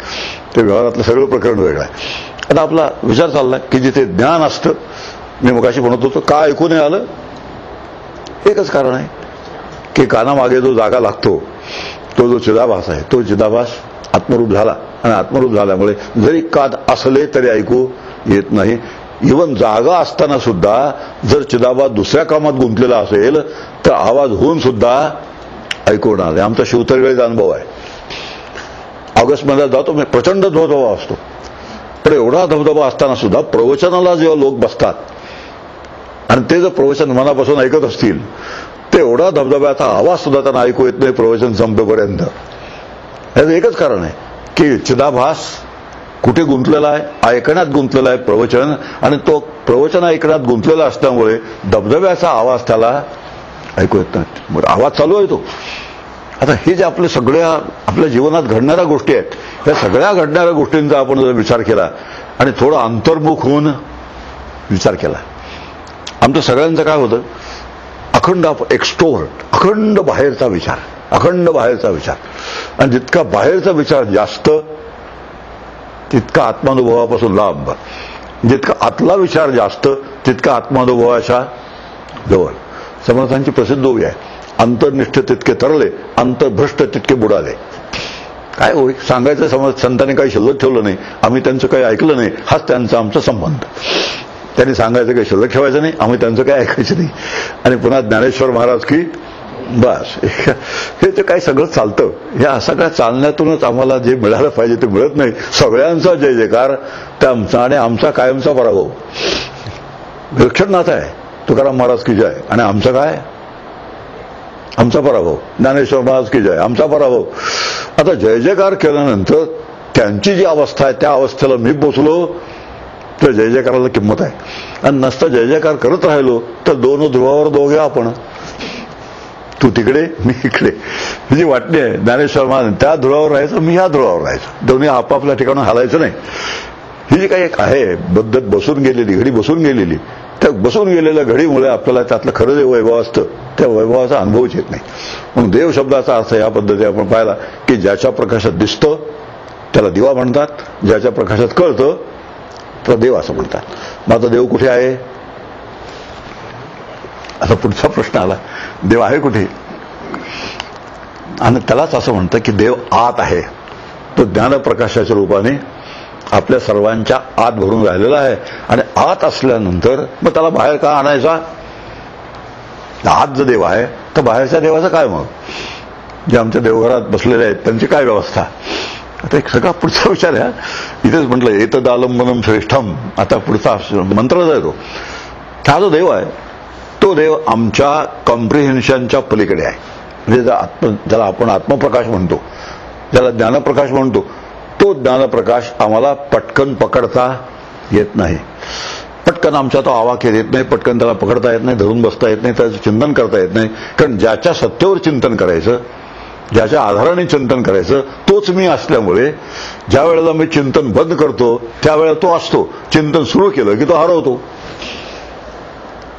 ते व्यवहारातलं सगळं प्रकरण वेगळं आहे. आता आपला विचार चालला की जिथे ज्ञान असतं, मी मगाशी म्हणत होतो का ऐकू नाही आलं, एकच कारण आहे की कानामागे जो जागा लागतो तो जो चिदाभास आहे, तो चिदाभास आत्मरूप झाला. आणि आत्मरूप झाल्यामुळे जरी कान असले तरी ऐकू येत नाही. इव्हन जागा असताना सुद्धा जर चिदाभास दुसऱ्या कामात गुंतलेला असेल तर आवाज होऊन सुद्धा ऐकू येणार नाही. आमचा शिवतरगळीचा अनुभव आहे. ऑगस्ट महिन्यात जातो, मी प्रचंड धबधबा असतो. पण एवढा धबधबा असताना सुद्धा प्रवचनाला जेव्हा लोक बसतात आणि ते जर प्रवचन मनापासून ऐकत असतील ते एवढा धबधब्याचा आवाज सुद्धा त्यांना ऐकू येत नाही प्रवचन संपेपर्यंत. याचं एकच कारण आहे की चिदाभास कुठे गुंतलेला आहे, ऐकण्यात गुंतलेला आहे प्रवचन. आणि तो प्रवचन ऐकण्यात गुंतलेला असल्यामुळे धबधब्याचा आवाज त्याला ऐकू येत नाही. आवाज चालू आहे तो. आता हे जे आपल्या सगळ्या आपल्या जीवनात घडणाऱ्या गोष्टी आहेत, या सगळ्या घडणाऱ्या गोष्टींचा आपण जर विचार केला आणि थोडा अंतर्मुख होऊन विचार केला, आमचं सगळ्यांचं काय होतं, अखंड एक्स्ट्रोव्हर्ट, अखंड बाहेरचा विचार, अखंड बाहेरचा विचार. आणि जितका बाहेरचा विचार जास्त तितका आत्मानुभवापासून लांब, जितका आतला विचार जास्त तितका आत्मानुभवाच्या जवळ. समर्थांची प्रसिद्ध ओवी आहे, अंतर्निष्ठ तितके तरले, अंतर्भ्रष्ट तितके बुडाले. काय होय सांगायचं, समज संतांनी काही शिल्लक ठेवलं नाही, आम्ही त्यांचं काही ऐकलं नाही, हाच त्यांचा आमचा संबंध. त्यांनी सांगायचं काही शिल्लक ठेवायचं नाही, आम्ही त्यांचं काही ऐकायचं नाही. आणि पुन्हा ज्ञानेश्वर महाराज की बस, हे ते काय सगळं चालतं. या सगळ्या चालण्यातूनच आम्हाला जे मिळालं पाहिजे ते मिळत नाही. सगळ्यांचा जय जयकार त्यांचा आणि आमचा कायमचा पराभव. विलक्षण नातं आहे तुकाराम महाराज की जय. आणि आमचं काय, आमचा पराभव. ज्ञानेश्वर महाराज की जय, आमचा पराभव. आता जय जयकार केल्यानंतर त्यांची जी अवस्था आहे त्या अवस्थेला मी पोचलो तर जय जयकाराला किंमत आहे. आणि नसता जय जयकार करत राहिलो तर दोन ध्रुवावर दोघे आपण, तू तिकडे मी इकडे. ही जी वाटणी आहे ज्ञानेश्वर महाराज, त्या ध्रुवावर राहायचं, मी ह्या ध्रुवावर राहायचं, दोन्ही आपापल्या ठिकाणून हलायचं नाही. ही जी काही एक आहे पद्धत बसून गेलेली, घडी बसून गेलेली, त्या बसून गेलेल्या घडीमुळे आपल्याला त्यातलं खरं जे वैभव असतं त्या वैभवाचा अनुभवच येत नाही. म्हणून देव शब्दाचा अर्थ या पद्धतीने आपण पाहिला की ज्याच्या प्रकाशात दिसतं त्याला दिवा म्हणतात, ज्याच्या प्रकाशात कळतं त्याला देव असं म्हणतात. मग आता देव कुठे आहे? आता पुढचा प्रश्न आला, देव आहे कुठे? आणि त्यालाच असं म्हणतं की देव आत आहे. तो ज्ञानप्रकाशाच्या रूपाने आपल्या सर्वांच्या आत भरून राहिलेला आहे. आणि आत असल्यानंतर मग त्याला बाहेर का आणायचा? आत जर देव आहे तर बाहेरच्या देवाचं काय? मग जे आमच्या देवघरात बसलेले आहेत त्यांची काय व्यवस्था? आता एक सगळा पुढचा विचार आहे. इथेच म्हटलं एतदालंबनम श्रेष्ठम. आता पुढचा मंत्रच आहे तो. हा जो देव आहे तो देव आमच्या कॉम्प्रिहेन्शनच्या पलीकडे आहे. म्हणजे ज्याला आपण आत्मप्रकाश म्हणतो, ज्याला ज्ञानप्रकाश म्हणतो, तो ज्ञानप्रकाश आम्हाला पटकन पकडता येत नाही. पटकन आमचा तो आवाक्यात येत नाही, पटकन त्याला पकडता येत नाही, धरून बसता येत नाही, त्याचं चिंतन करता येत नाही. कारण ज्याच्या सत्तेवर चिंतन करायचं, ज्याच्या आधाराने चिंतन करायचं तोच मी असल्यामुळे ज्या वेळेला मी चिंतन बंद करतो त्यावेळेला तो असतो, चिंतन सुरू केलं की तो हरवतो.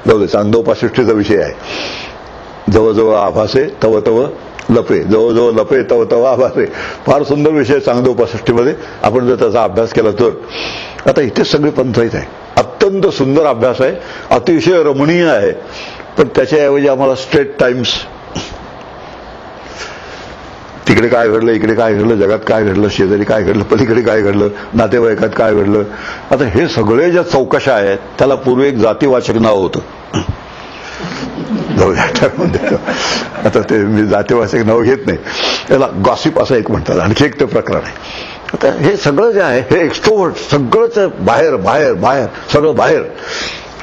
जाऊ दे, चांगदोपासष्टीचा विषय आहे. जवळजवळ आभासे तव तव लपे, जवळजवळ लपे तव तव आभासे. फार सुंदर विषय चांगदोपासष्टीमध्ये. आपण जर त्याचा अभ्यास केला तर आता इथे सगळी पंचायत आहे. अत्यंत सुंदर अभ्यास आहे, अतिशय रमणीय आहे. पण त्याच्याऐवजी आम्हाला स्ट्रेट टाइम्स, तिकडे काय घडलं, इकडे काय घडलं, जगात काय घडलं, शेजारी काय घडलं, पलीकडे काय घडलं, नातेवाईकात काय घडलं. आता हे सगळे ज्या चौकशा आहेत त्याला पूर्वी एक जातीवाचक नाव होतं. आता ते मी जातीवाचक नाव घेत नाही, त्याला गॉसिप असं एक म्हणतात. आणखी एक ते प्रकरण आहे. आता हे सगळं जे आहे हे एक्स्ट्रोवर्ट, सगळंच बाहेर बाहेर बाहेर, सगळं बाहेर.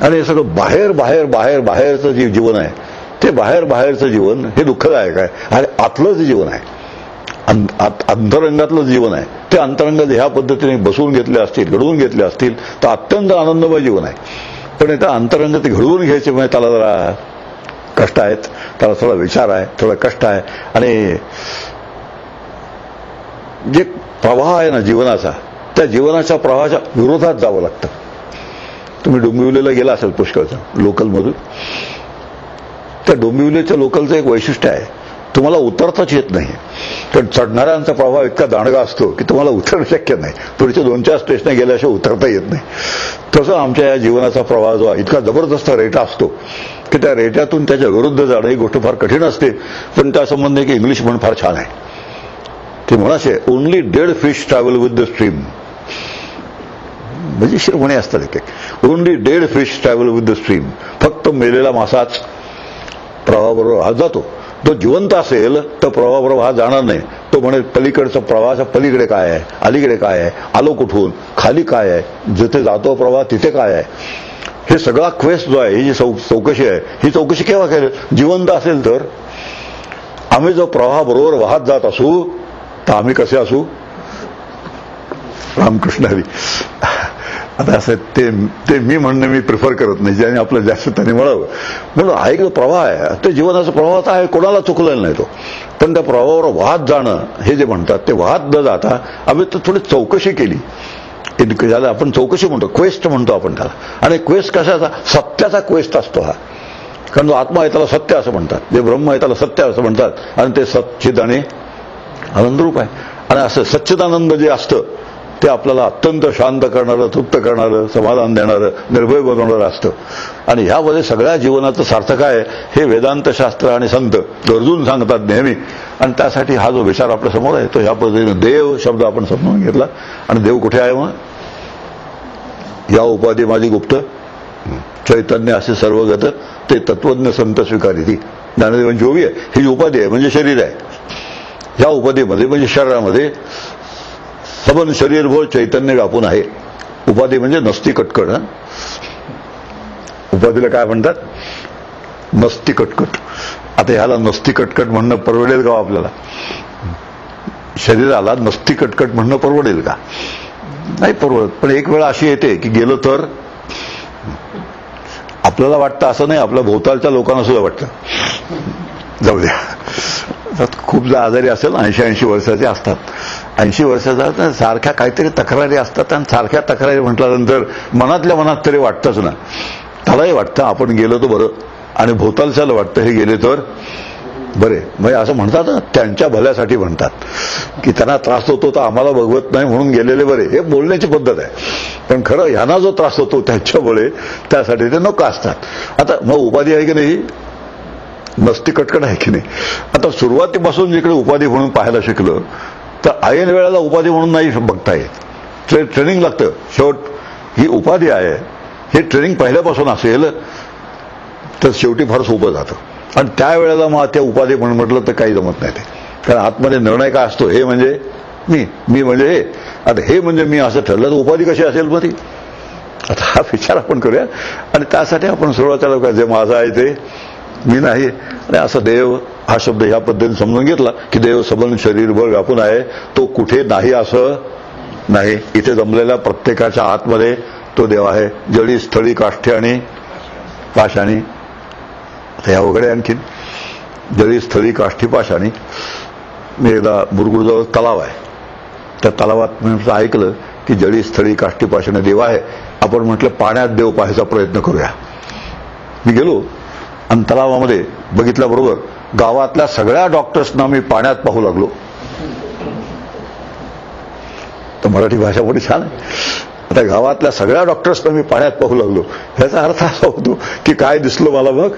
आणि हे सगळं बाहेर बाहेर बाहेर बाहेरचं जे जीवन आहे ते बाहेर बाहेरचं जीवन हे दुःखदायक आहे. आणि आतलं जे जीवन आहे, अंतरंगातलं जीवन आहे, ते अंतरंग ह्या पद्धतीने बसवून घेतले असतील, घडवून घेतले असतील तर अत्यंत आनंदमय जीवन आहे. पण त्या अंतरंग ते घडवून घ्यायचे म्हणजे त्याला जरा कष्ट आहेत, त्याला थोडा विचार आहे, थोडा कष्ट आहे. आणि जे प्रवाह आहे ना जीवनाचा, त्या जीवनाच्या प्रवाहाच्या विरोधात जावं लागतं. तुम्ही डोंबिवलीला गेला असेल पुष्कळचं लोकलमधून, त्या डोंबिवलीच्या लोकलचं एक वैशिष्ट्य आहे, तुम्हाला उतरताच येत नाही. कारण चढणाऱ्यांचा प्रवाह इतका दांडगा असतो की तुम्हाला उतरणं शक्य नाही. पुढच्या 2-4 स्टेशन गेल्याशिवाय उतरता येत नाही. तसं आमच्या या जीवनाचा प्रवाह जो आहे इतका जबरदस्त रेटा असतो की त्या रेट्यातून त्याच्या विरुद्ध जाणं ही गोष्ट फार कठीण असते. पण त्या संबंधी एक इंग्लिश म्हण फार छान आहे. ती म्हणाशे, only dead fish travel with the stream. मजेशीर म्हणे असतात एक. Only dead fish travel with the stream. फक्त मेलेला मासाच प्रवाहाबरोबर हा जातो. तो जिवंत असेल तर प्रवाहाबरोबर हा जाणार नाही. तो म्हणे पलीकडचा प्रवाहाच्या पलीकडे काय आहे, अलीकडे काय आहे, आलो कुठून, खाली काय आहे, जिथे जातो प्रवाह तिथे काय आहे. हे सगळा क्वेस्ट जो आहे, ही जी चौकशी आहे, ही चौकशी केव्हा केली? जिवंत असेल तर. आम्ही जो प्रवाहाबरोबर वाहत जात असू तर आम्ही कसे असू? रामकृष्ण हरी. आता असं ते मी म्हणणं मी प्रिफर करत नाही. ज्याने आपलं जास्त त्याने म्हणावं. म्हणून हा एक जो प्रवाह आहे ते जीवनाचा प्रवाह आहे, कोणाला चुकलेला नाही तो. पण त्या प्रवाहावर वाहत जाणं हे जे म्हणतात ते वाहत न जाता आम्ही तर थोडी चौकशी केली. ज्याला आपण चौकशी म्हणतो, क्वेस्ट म्हणतो आपण त्याला. आणि क्वेस्ट कशाचा? सत्याचा क्वेस्ट असतो हा. कारण जो आत्मा आहे त्याला सत्य असं म्हणतात, जे ब्रह्म आहे त्याला सत्य असं म्हणतात. आणि ते सच्चिद आणि आनंदरूप आहे. आणि असं सच्चिदानंद जे असतं ते आपल्याला अत्यंत शांत करणारं, तृप्त करणारं, समाधान देणारं, निर्भय बनवणारं असतं. आणि ह्यामध्ये सगळ्या जीवनाचं सार्थक आहे हे वेदांत शास्त्र आणि संत गरजून सांगतात नेहमी. आणि त्यासाठी हा जो विचार आपल्या समोर आहे तो ह्या पद्धतीने देव शब्द आपण समजून घेतला. आणि देव कुठे आहे? मग या उपाधी माझी गुप्त, चैतन्य असे सर्वगत, ते तत्वज्ञ संत स्वीकारी. ती ज्ञानदेवांची ओवी आहे. ही जी उपाधी आहे म्हणजे शरीर आहे. ह्या उपाधीमध्ये म्हणजे शरीरामध्ये सबन शरीरभर चैतन्य व्यापून आहे. उपाधी म्हणजे नसती कटकट. उपाधीला काय म्हणतात? नसती कटकट. आता ह्याला नसती कटकट म्हणणं परवडेल का आपल्याला? शरीराला नसती कटकट म्हणणं परवडेल का? नाही परवडत. पण एक वेळ अशी येते की गेलं तर आपल्याला वाटतं असं नाही, आपल्या भोवतालच्या लोकांना सुद्धा वाटतं. जाऊ द्या, खूप आजारी असेल 80-80 वर्षाचे असतात, 80 वर्षाचा सारख्या काहीतरी तक्रारी असतात, आणि सारख्या तक्रारी म्हटल्यानंतर मनातल्या मनात तरी वाटतंच ना. त्यालाही वाटतं आपण गेलो तर बरं, आणि भोवतालच्याला वाटतं हे गेले तर बरे. म्हणजे असं म्हणतात ना, त्यांच्या भल्यासाठी म्हणतात की त्यांना त्रास होतो तर आम्हाला बघवत नाही म्हणून गेलेले बरे, हे बोलण्याची पद्धत आहे. पण खरं ह्यांना जो त्रास होतो त्यांच्यामुळे त्यासाठी ते नको असतात. आता मग उपाधी आहे की नाही? नसती कटकट आहे की नाही? आता सुरुवातीपासून जिकडे उपाधी म्हणून पाहायला शिकलं तर ऐन वेळेला उपाधी म्हणून नाही बघता येत. ट्रेनिंग लागतं. शेवट ही उपाधी आहे हे ट्रेनिंग पहिल्यापासून असेल तर शेवटी फार सोपं जातं. आणि त्यावेळेला मग त्या उपाधी म्हणून म्हटलं तर काही जमत नाही ते. कारण आतमध्ये निर्णय काय असतो, हे म्हणजे मी म्हणजे हे, आता हे म्हणजे मी असं ठरलं तर उपाधी कशी असेल मग ती? आता हा विचार आपण करूया. आणि त्यासाठी आपण सुरुवातीला काय, जे माझं आहे ते मी नाही. आणि असं देव हा शब्द ह्या पद्धतीने समजून घेतला की देव सबंध शरीरभर व्यापून आहे, तो कुठे नाही असं नाही. इथे जमलेल्या प्रत्येकाच्या आतमध्ये तो देव आहे. जळी स्थळी काष्ठी आणि पाषाणी. या वगैरे आणखीन जळी स्थळी काष्ठी पाषाणी. मी एकदा बुरगुडजवळ तलाव आहे, त्या तलावात मी ऐकलं की जळी स्थळी काष्ठी पाषाणी देव आहे. आपण म्हटलं पाण्यात देव पाहायचा प्रयत्न करूया. मी गेलो आणि तलावामध्ये बघितल्याबरोबर गावातल्या सगळ्या डॉक्टर्सना मी पाण्यात पाहू लागलो. तर मराठी भाषा मोठी छान आहे. आता गावातल्या सगळ्या डॉक्टर्सना मी पाण्यात पाहू लागलो. ह्याचा अर्थ असा होतो की काय दिसलं मला? मग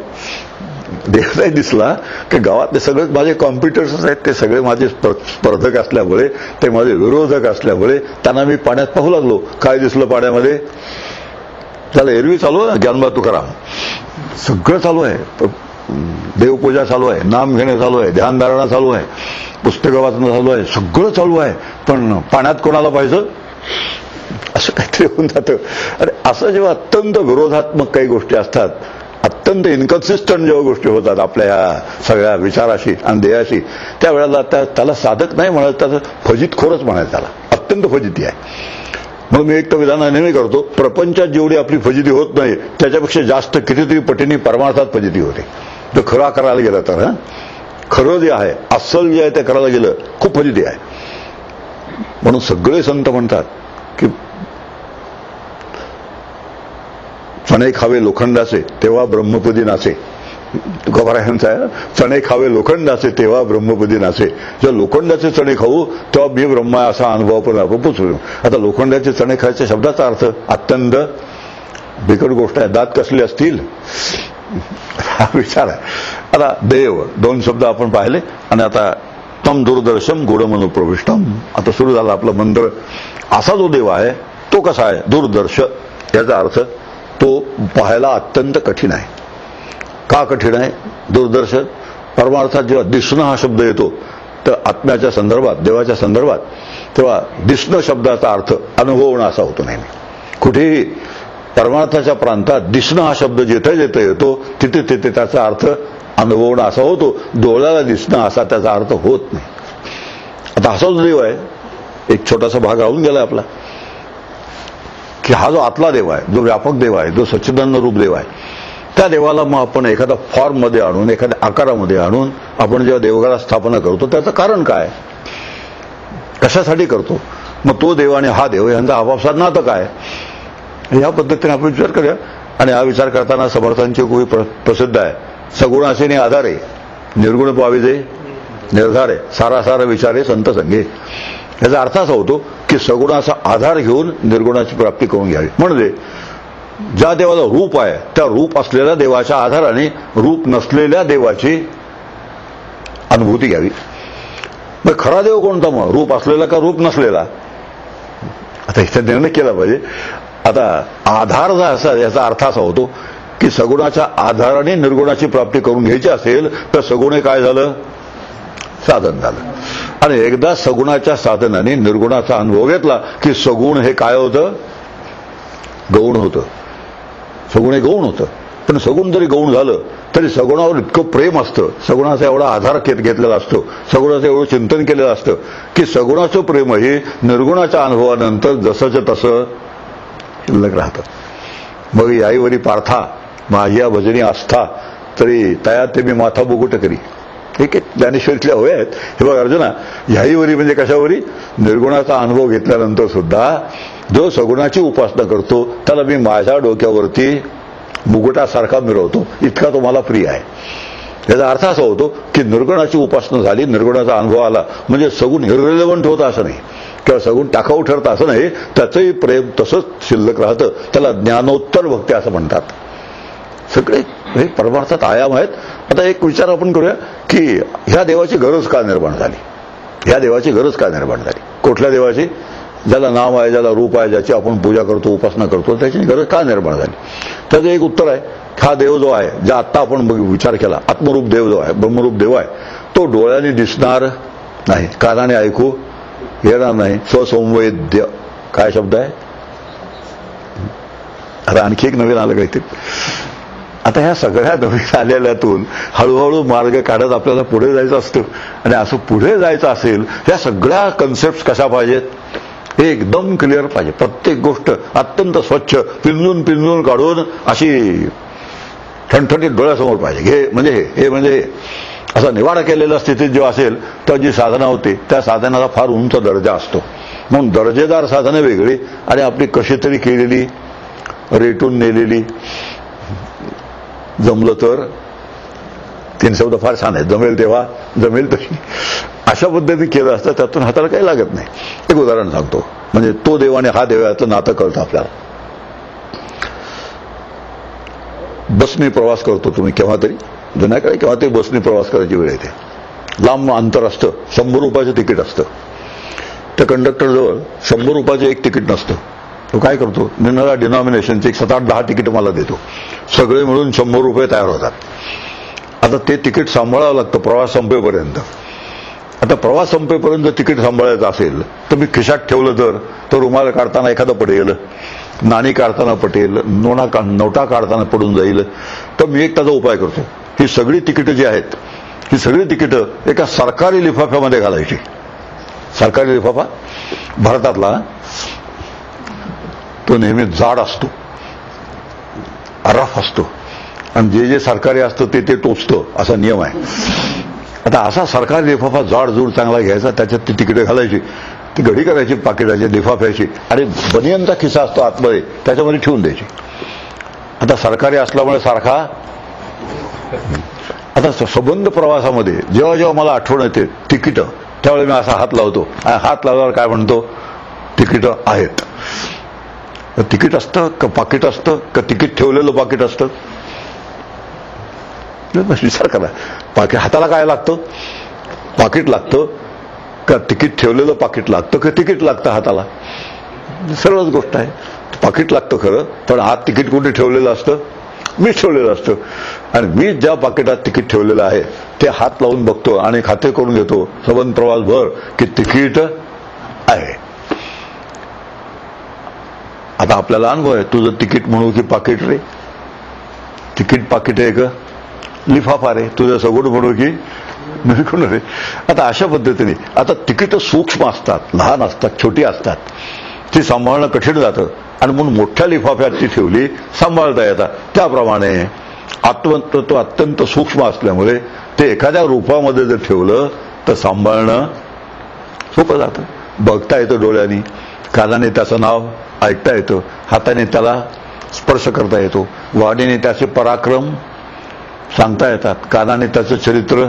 देव नाही दिसला की गावातले सगळे माझे कॉम्पिटिटर्स आहेत, ते सगळे माझे स्पर्धक असल्यामुळे, ते माझे विरोधक असल्यामुळे त्यांना मी पाण्यात पाहू लागलो. काय दिसलं पाण्यामध्ये? त्याला एरवी चालू आहे, ज्ञानबा तुकाराम सगळं चालू आहे, देवपूजा चालू आहे, नाम घेणे चालू आहे, ध्यानधारणा चालू आहे, पुस्तकं वाचणं चालू आहे, सगळं चालू आहे. पण पाण्यात कोणाला पाहिजे असं काहीतरी होऊन जातं. अरे असं जेव्हा अत्यंत विरोधात्मक काही गोष्टी असतात, अत्यंत इन्कन्सिस्टंट जेव्हा गोष्टी होतात आपल्या या सगळ्या विचाराशी आणि ध्येयाशी, त्यावेळेला त्याला साधक नाही म्हणत, त्याचं फजितखोरच म्हणायचं. त्याला अत्यंत फजिती आहे. मग मी एक तर विधान नेहमी करतो, प्रपंचात जेवढी आपली फजिती होत नाही त्याच्यापेक्षा जास्त कितीतरी पटीने परमार्थात फजिती होते. तर खरा करायला गेलं तर खरं जे आहे, अस्सल जे आहे ते करायला गेलं खूप फजिती आहे. म्हणून सगळे संत म्हणतात की चणे खावे लोखंडाचे तेव्हा ब्रह्मपदी नाचे. तुकोबारायांचा आहे, चणे खावे लोखंडाचे तेव्हा ब्रह्मपदी नाचे. जेव्हा लोखंडाचे चणे खाऊ तेव्हा मी ब्रह्म आहे असा अनुभव पण आपण पोचू. आता लोखंडाचे चणे खायच्या शब्दाचा अर्थ अत्यंत बिकट गोष्ट आहे. दात कसले असतील हा विचार आहे. आता देव 2 शब्द आपण पाहिले. आणि आता तम दूरदर्शम गुढमनुप्रविष्टम. आता सुरू झाला आपला मंत्र. असा जो देव आहे तो कसा आहे? दूरदर्श. याचा अर्थ तो पाहायला अत्यंत कठीण आहे. का कठीण आहे? दूरदर्शन परमार्थात जेव्हा दिसणं हा शब्द येतो तर आत्म्याच्या संदर्भात, देवाच्या संदर्भात, तेव्हा दिसणं शब्दाचा अर्थ अनुभवणं असा होतो नेहमी. कुठेही परमार्थाच्या प्रांतात दिसणं हा शब्द जिथे जिथे येतो तिथे तिथे त्याचा अर्थ अनुभवणं असा होतो. डोळ्याला दिसणं असा त्याचा अर्थ होत नाही. आता असा जो देव आहे, एक छोटासा भाग राहून गेला आपला, की हा जो आतला देव आहे, जो व्यापक देव आहे, जो सच्चिदानंद रूप देव आहे, त्या देवाला मग आपण एखाद्या फॉर्म मध्ये आणून, एखाद्या आकारामध्ये आणून आपण जेव्हा देवघरात स्थापना करतो त्याचं कारण काय, कशासाठी करतो? मग तो देव आणि हा देव यांचा आपापसात नातं काय, या पद्धतीने आपण विचार करूया. आणि हा विचार करताना समर्थांची खूप प्रसिद्ध आहे, सगुणाचे आधारे निर्गुण पाविजे निर्धारे सारासार विचारे संत संगे. याचा अर्थ असा होतो की सगुणाचा आधार घेऊन निर्गुणाची प्राप्ती करून घ्यावी. म्हणजे ज्या देवाला रूप आहे त्या रूप असलेल्या देवाच्या आधाराने रूप नसलेल्या देवाची अनुभूती घ्यावी. मग खरा देव कोणता? मग रूप असलेला का रूप नसलेला? आता इथे निर्णय केला पाहिजे. आता आधार जो असा, याचा अर्थ असा होतो की सगुणाच्या आधाराने निर्गुणाची प्राप्ती करून घ्यायची असेल तर सगुणे काय झालं? साधन झालं. आणि एकदा सगुणाच्या साधनाने निर्गुणाचा अनुभव घेतला की सगुण हे काय होतं? गौण होतं. सगुण हे गौण होतं. पण सगुण जरी गौण झालं तरी सगुणावर इतकं प्रेम असतं, सगुणाचा एवढा आधार घेतलेला असतो, सगुणाचं एवढं चिंतन केलेलं असतं की सगुणाचं प्रेम हे निर्गुणाच्या अनुभवानंतर जसंच्या तसं शिल्लक राहतं. मग याईवरी पार्था माझ्या भजनी आस्था तरी तया ते मी माथा बुगुट करी. ठीक आहे, ज्ञानेश्वरीतल्या होय आहेत. हे बघ अर्जुना, ह्याहीवरी म्हणजे कशावरी? निर्गुणाचा अनुभव घेतल्यानंतर सुद्धा जो सगुणाची उपासना करतो त्याला मी माझ्या डोक्यावरती मुकुटासारखा मिरवतो, इतका तो मला प्रिय आहे. याचा अर्थ असा होतो की निर्गुणाची उपासना झाली, निर्गुणाचा अनुभव आला म्हणजे सगुण इररिलेव्हंट होतं असं नाही, किंवा सगुण टाकाऊ ठरतं असं नाही, त्याचंही प्रेम तसंच शिल्लक राहतं. त्याला ज्ञानोत्तर भक्ती असं म्हणतात. सगळे हे परमार्थात आयाम आहेत. आता एक विचार आपण करूया की ह्या देवाची गरज का निर्माण झाली? ह्या देवाची गरज का निर्माण झाली? कुठल्या देवाची? ज्याला नाव आहे, ज्याला रूप आहे, ज्याची आपण पूजा करतो, उपासना करतो, त्याची गरज का निर्माण झाली? त्याचं एक उत्तर आहे, हा देव जो आहे, ज्या आत्ता आपण विचार केला, आत्मरूप देव जो आहे, ब्रह्मरूप देव आहे, तो डोळ्याने दिसणार नाही, कानाने ऐकू येणार नाही. स्वसंवेद्य काय शब्द आहे? आता आणखी एक नवीन आलं काहीतरी. आता ह्या सगळ्या नवीन आलेल्यातून हळूहळू मार्ग काढत आपल्याला पुढे जायचं असतं. आणि असं पुढे जायचं असेल, या सगळ्या कन्सेप्ट कशा पाहिजेत? हे एकदम क्लिअर पाहिजे. प्रत्येक गोष्ट अत्यंत स्वच्छ पिंजून पिंजून काढून अशी ठणठणीत डोळ्यासमोर पाहिजे. हे म्हणजे हे म्हणजे हे असा निवाडा केलेल्या स्थितीत जेव्हा असेल तर जी साधना होते त्या साधनाला फार उंच दर्जा असतो. म्हणून दर्जेदार साधनं वेगळी आणि आपली कशी तरी केलेली, रेटून नेलेली, जमलं तर, तीन शब्द फार छान आहेत, जमेल तेव्हा, जमेल तशी, अशा पद्धतीने केलं असतं, त्यातून हाताला काही लागत नाही. एक उदाहरण सांगतो, म्हणजे तो देव आणि हा देव याचं नातं कळतं आपल्याला. बसने प्रवास करतो तुम्ही केव्हा तरी, जुन्या काळी केव्हा तरी बसने प्रवास करायची वेळ येते. लांब अंतर असतं, 100 रुपयाचं तिकीट असतं. त्या कंडक्टरजवळ 100 रुपयाचं एक तिकीट नसतं. तो काय करतो, निराळ्या डिनॉमिनेशनचे 7-8-10 तिकीट मला देतो, सगळे मिळून 100 रुपये तयार होतात. आता ते तिकीट सांभाळावं लागतं प्रवास संपेपर्यंत. आता प्रवास संपेपर्यंत तिकीट सांभाळायचं असेल तर मी खिशात ठेवलं तर रुमाल काढताना एखादं पडेल, नाणी काढताना पटेल, नोटा काढताना पडून जाईल. तर मी एक त्याचा उपाय करतो, ही सगळी तिकीटं जी आहेत, ही सगळी तिकीटं एका सरकारी लिफाफ्यामध्ये घालायची. सरकारी लिफाफा भारतातला तो नेहमी जाड असतो, रफ असतो, आणि जे जे सरकारी असतं ते टोचतं, असा नियम आहे. आता असा सरकारी लिफाफा जाडजूड चांगला घ्यायचा, त्याच्यात ती तिकीटं घालायची, ती घडी करायची पाकिटाची लिफाफ्याची, आणि बनियनचा खिसा असतो आतमध्ये, त्याच्यामध्ये ठेवून द्यायची. आता सरकारी असल्यामुळे सारखा. आता संबंध प्रवासामध्ये जेव्हा जेव्हा मला आठवण येते तिकीटं, त्यावेळी मी असा हात लावतो, हात लावल्यावर काय म्हणतो, तिकीटं आहेत. तिकीट असतं का पाकिट असतं का तिकीट ठेवलेलं पाकिट असतं? विचार करा, पाकिट हाताला काय लागतं? पाकिट लागतं का तिकीट ठेवलेलं पाकिट लागतं का तिकीट लागतं हाताला? सरळच गोष्ट आहे, पाकिट लागतं खरं, पण आत तिकीट कुठे ठेवलेलं असतं? मीच ठेवलेलं असतं. आणि मी ज्या पाकिटात तिकीट ठेवलेलं आहे ते हात लावून बघतो आणि खाते करून घेतो संबंध प्रवास भर की तिकीट आहे. आता आपल्याला अनुभव आहे, तुझं तिकीट म्हणू की पाकिट रे? तिकीट पाकिट आहे का लिफाफा रे? तुझं सगोड म्हणू की निर्गुण रे? आता अशा पद्धतीने आता तिकीटं सूक्ष्म असतात, लहान असतात, छोटी असतात, ती सांभाळणं कठीण जातं, आणि म्हणून मोठ्या लिफाफ्यात ती ठेवली सांभाळता येतात. त्याप्रमाणे आत्मतत्व अत्यंत सूक्ष्म असल्यामुळे ते एखाद्या रूपामध्ये जर ठेवलं तर सांभाळणं सोपं जातं. बघता येतं डोळ्यांनी, कानाने त्याचं नाव ऐकता येतं, हाताने त्याला स्पर्श करता येतो, वाणीने त्याचे पराक्रम सांगता येतात, कानाने त्याचं चरित्र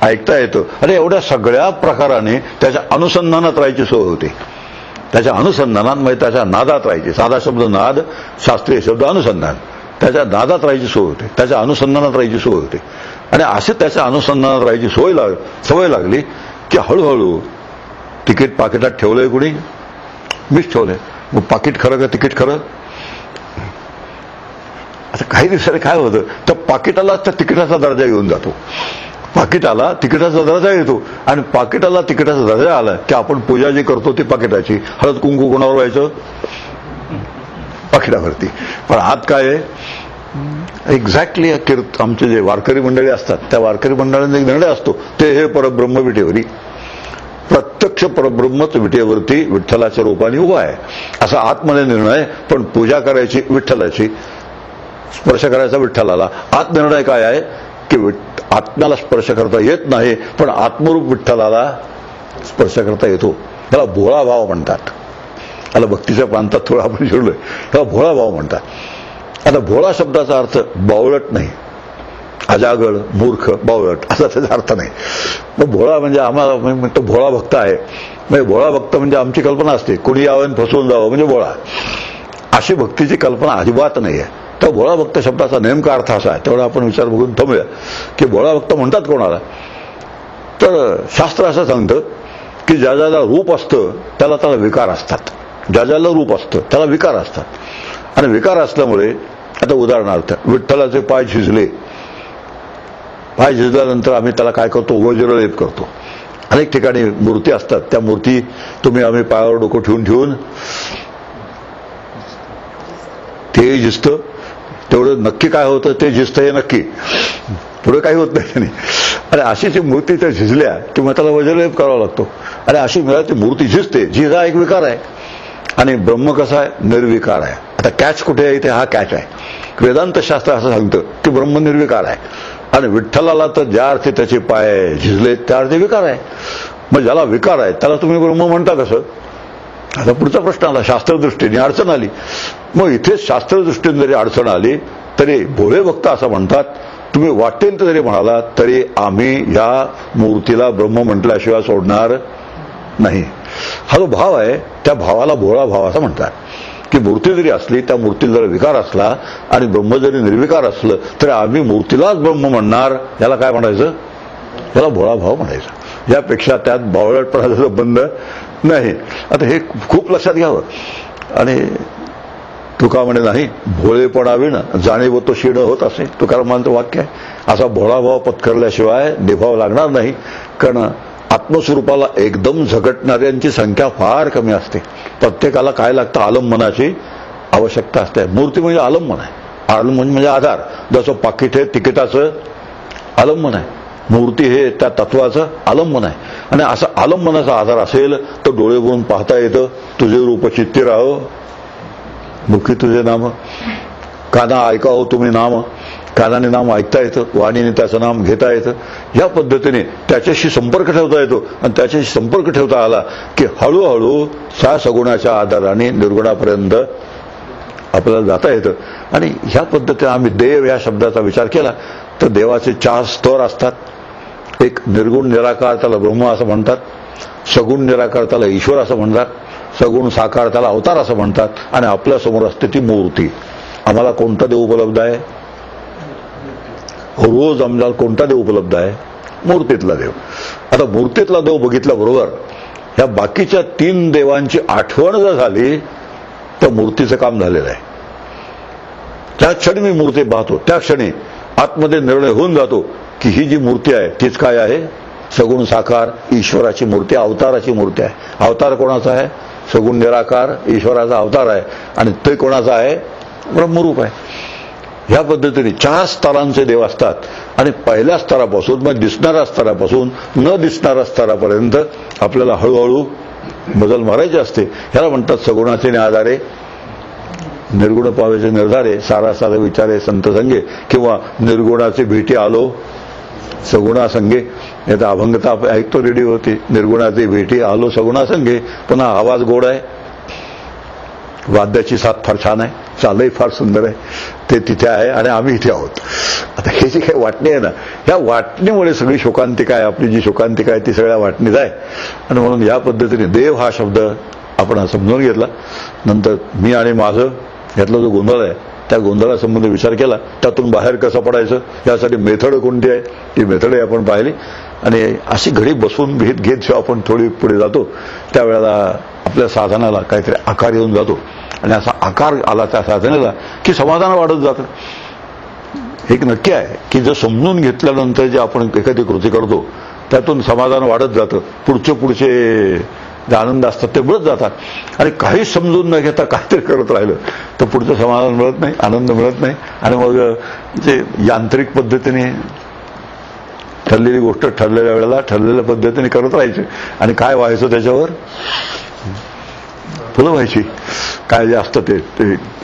ऐकता येतं. आणि एवढ्या सगळ्या प्रकाराने त्याच्या अनुसंधानात राहायची सोय होते. त्याच्या अनुसंधानात म्हणजे त्याच्या नादात राहायची. साधा शब्द नाद, शास्त्रीय शब्द अनुसंधान. त्याच्या नादात राहायची सोय होते, त्याच्या अनुसंधानात राहायची सोय होते. आणि असे त्याच्या अनुसंधानात राहायची सवय लागली की हळूहळू तिकीट पाकिटात ठेवलंय कुणी? मीच ठेवलंय. मग पाकिट खरं का तिकीट खरं? आता काही दिवसाने काय होतं, तर पाकिटाला त्या तिकिटाचा दर्जा येऊन जातो. पाकिटाला तिकिटाचा दर्जा येतो, आणि पाकिटाला तिकिटाचा दर्जा आला की आपण पूजा जी करतो ती पाकिटाची. हळद कुंकू कोणावर व्हायचं? पाकिटावरती. पण आत काय आहे? एक्झॅक्टली आमचे जे वारकरी मंडळी असतात त्या वारकरी मंडळांचा एक निर्णय असतो ते हे परब्रह्म विटेवरी, प्रत्यक्ष परब्रह्मच विटेवरती विठ्ठलाच्या रूपाने उभा आहे असा आतमध्ये निर्णय. पण पूजा करायची विठ्ठलाची, स्पर्श करायचा विठ्ठलाला. आत निर्णय काय आहे की आत्म्याला स्पर्श करता येत नाही पण आत्मरूप विठ्ठलाला स्पर्श करता येतो. त्याला भोळा भाव म्हणतात. त्याला भक्तीच्या प्रांतात थोडा आपण शिरलोय, त्याला भोळा भाव म्हणतात. आता भोळा शब्दाचा अर्थ बावळट नाही, अजागळ मूर्ख बावळट असा त्याचा अर्थ नाही. मग भोळा म्हणजे आम्हाला म्हणतो भोळा भक्त आहे, म्हणजे भोळा भक्त म्हणजे आमची कल्पना असते कोणी यावं फसवून जावं म्हणजे भोळा, अशी भक्तीची कल्पना अजिबात नाही आहे. तर भोळा भक्त शब्दाचा नेमका अर्थ असा आहे, तेवढा आपण विचार बघून थांबूया की भोळा भक्त म्हणतात कोणाला. तर शास्त्र असं सांगतं की ज्या ज्याला रूप असतं त्याला विकार असतात, ज्या ज्याला रूप असतं त्याला विकार असतात. आणि विकार असल्यामुळे आता उदाहरणार्थ विठ्ठलाचे पाय झिजले, पाय झिजल्यानंतर आम्ही त्याला काय करतो, वज्रलेप करतो. अनेक ठिकाणी मूर्ती असतात, त्या मूर्ती आम्ही पायावर डोकं ठेवून ते झिजतं. तेवढं नक्की काय होतं ते झिजतं हे नक्की, पुढे काही होत नाही. आणि अशी जी मूर्ती त्या झिजल्या की मग त्याला वज्रलेप करावा लागतो. आणि अशी मिळाली मूर्ती झिजते, झिज हा एक विकार आहे. आणि ब्रह्म कसा आहे, निर्विकार आहे. आता कॅच कुठे आहे, इथे हा कॅच आहे. वेदांत शास्त्र असं सांगतं की ब्रह्म निर्विकार आहे आणि विठ्ठलाला तर ज्या अर्थी त्याचे पाय झिजले त्या अर्थी विकार आहे. मग ज्याला विकार आहे त्याला तुम्ही ब्रह्म म्हणता कसं. आता पुढचा प्रश्न आला, शास्त्रदृष्टीने अडचण आली. मग इथे शास्त्रदृष्टीने जरी अडचण आली तरी भोळे भक्त असं म्हणतात, तुम्ही वाटेल तर जरी म्हणाला तरी आम्ही या मूर्तीला ब्रह्म म्हटल्याशिवाय सोडणार नाही. हा जो भाव आहे त्या भावाला भोळा भाव असं म्हणतात. की मूर्ती जरी असली त्या मूर्तीला जर विकार असला आणि ब्रह्म जरी निर्विकार असलं तरी आम्ही मूर्तीलाच ब्रह्म म्हणणार, याला काय म्हणायचं, याला भोळा भाव म्हणायचं. यापेक्षा त्यात बावळटपणाचा संबंध नाही. आता हे खूप लक्षात घ्यावं. आणि तुका म्हणे नाही भोळेपणाविण जाणीव तो शीण होत असे, तुकारामांचं वाक्य आहे. असा भोळा भाव पत्करल्याशिवाय निभाव लागणार नाही. कारण आत्मस्वरूपाला एकदम झगटणाऱ्यांची संख्या फार कमी असते. प्रत्येकाला काय लागतं, आलंबनाची आवश्यकता असते. मूर्ती म्हणजे आलंबन आहे, आलंबन म्हणजे आधार. जसं पाकिट हे तिकिटाचं आलंबन आहे, मूर्ती हे त्या तत्वाचं आलंबन आहे. आणि असं आलंबनाचा आधार असेल तर डोळे भरून पाहता येतं, तुझे रूप चित्ती राहो मुखी तुझे नाम, काना ऐकावं तुम्ही नाम, कानाने नाम ऐकता येतं, वाणीने त्याचं नाम घेता येतं. या पद्धतीने त्याच्याशी संपर्क ठेवता येतो. आणि त्याच्याशी संपर्क ठेवता आला की हळूहळू सगुणाच्या आधाराने निर्गुणापर्यंत आपल्याला जाता येतं. आणि ह्या पद्धतीने आम्ही देव या शब्दाचा विचार केला तर देवाचे 4 स्तर असतात. एक निर्गुण निराकार त्याला ब्रह्म असं म्हणतात, सगुण निराकार त्याला ईश्वर असं म्हणतात, सगुण साकार त्याला अवतार असं म्हणतात. आणि आपल्या समोर असते ती मूर्ती. आम्हाला कोणता देव उपलब्ध आहे, रोज आम्हाला कोणता देव उपलब्ध आहे, मूर्तीतला देव. आता मूर्तीतला देव बघितल्याबरोबर ह्या बाकीच्या 3 देवांची आठवण जर झाली तर मूर्तीचं काम झालेलं आहे. त्या क्षणी मी मूर्ती पाहतो त्या क्षणी आतमध्ये निर्णय होऊन जातो की ही जी मूर्ती आहे तीच काय आहे, सगुण साकार ईश्वराची मूर्ती, अवताराची मूर्ती आहे. अवतार कोणाचा आहे, सगुण निराकार ईश्वराचा अवतार आहे. आणि ते कोणाचा आहे, ब्रह्मरूप आहे. ह्या पद्धतीने 4 स्तरांचे देव असतात. आणि पहिल्या स्तरापासून मग दिसणाऱ्या स्तरापासून न दिसणाऱ्या स्तरापर्यंत आपल्याला हळूहळू बदल मारायचे असते. ह्याला म्हणतात सगुणाचे आधारे निर्गुण पावेचे निर्धारे, सारा सारे विचारे संत संगे, किंवा निर्गुणाचे भेटी आलो सगुणा संगे. याचा अभंगता ऐकतो रेडिओवरती, निर्गुणाचे भेटी आलो सगुणा संगे. पुन्हा आवाज गोड आहे, वाद्याची साथ फार छान आहे, चालही फार सुंदर आहे. ते तिथे आहे आणि आम्ही इथे आहोत. आता हे जी काही वाटणी आहे ना, ह्या वाटणीमुळे सगळी शोकांतिका आहे. आपली जी शोकांतिका आहे ती सगळ्या वाटणीत आहे. आणि म्हणून या पद्धतीने देव हा शब्द आपण समजून घेतला. नंतर मी आणि माझं यातला जो गोंधळ आहे त्या गोंधळासंबंधी विचार केला. त्यातून बाहेर कसं पडायचं यासाठी मेथड कोणती आहे ती मेथडही आपण पाहिली. आणि अशी घडी बसून घेत जेव्हा आपण थोडी पुढे जातो त्यावेळेला आपल्या साधनाला काहीतरी आकार येऊन जातो. आणि असा आकार आला त्या साधनेला की समाधान वाढत जातं. एक नक्की आहे की जर समजून घेतल्यानंतर जे आपण एखादी कृती करतो त्यातून समाधान वाढत जातं. पुढचे जे आनंद असतात ते मिळत जातात आणि काही समजून न घेता काहीतरी करत राहिलं तर पुढचं समाधान मिळत नाही, आनंद मिळत नाही आणि मग जे यांत्रिक पद्धतीने ठरलेली गोष्ट ठरलेल्या वेळेला ठरलेल्या पद्धतीने करत राहायची आणि काय व्हायचं त्याच्यावर फुलं व्हायची. काय जे असतं ते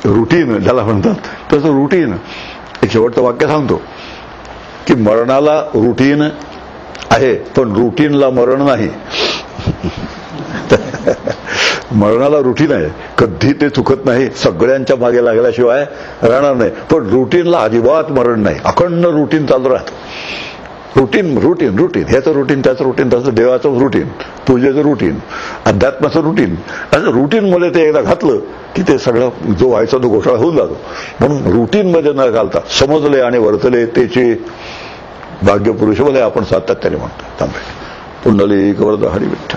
रुटीन ज्याला म्हणतात तसं रुटीन. एक शेवटचं वाक्य सांगतो की मरणाला रुटीन आहे पण रुटीनला मरण नाही. मरणाला रुटीन आहे, कधी ते चुकत नाही, सगळ्यांच्या मागे लागल्याशिवाय राहणार नाही, पण रुटीनला अजिबात मरण नाही, अखंड रुटीन चालू राहतं. रुटीन रुटीन रुटीन, ह्याचं रुटीन त्याचं रुटीन, त्याचं देवाचं रुटीन, पूजेचं रुटीन, अध्यात्माचं रुटीन. असं रुटीनमध्ये ते एकदा घातलं की ते सगळं जो व्हायचा तो घोटाळा होऊन जातो. म्हणून रुटीनमध्ये न घालता समजले आणि वर्तले त्याचे भाग्यपुरुष बोले आपण सातत्याने म्हणतो. थांबे. पुंडलिक वरद हरी विठ्ठल.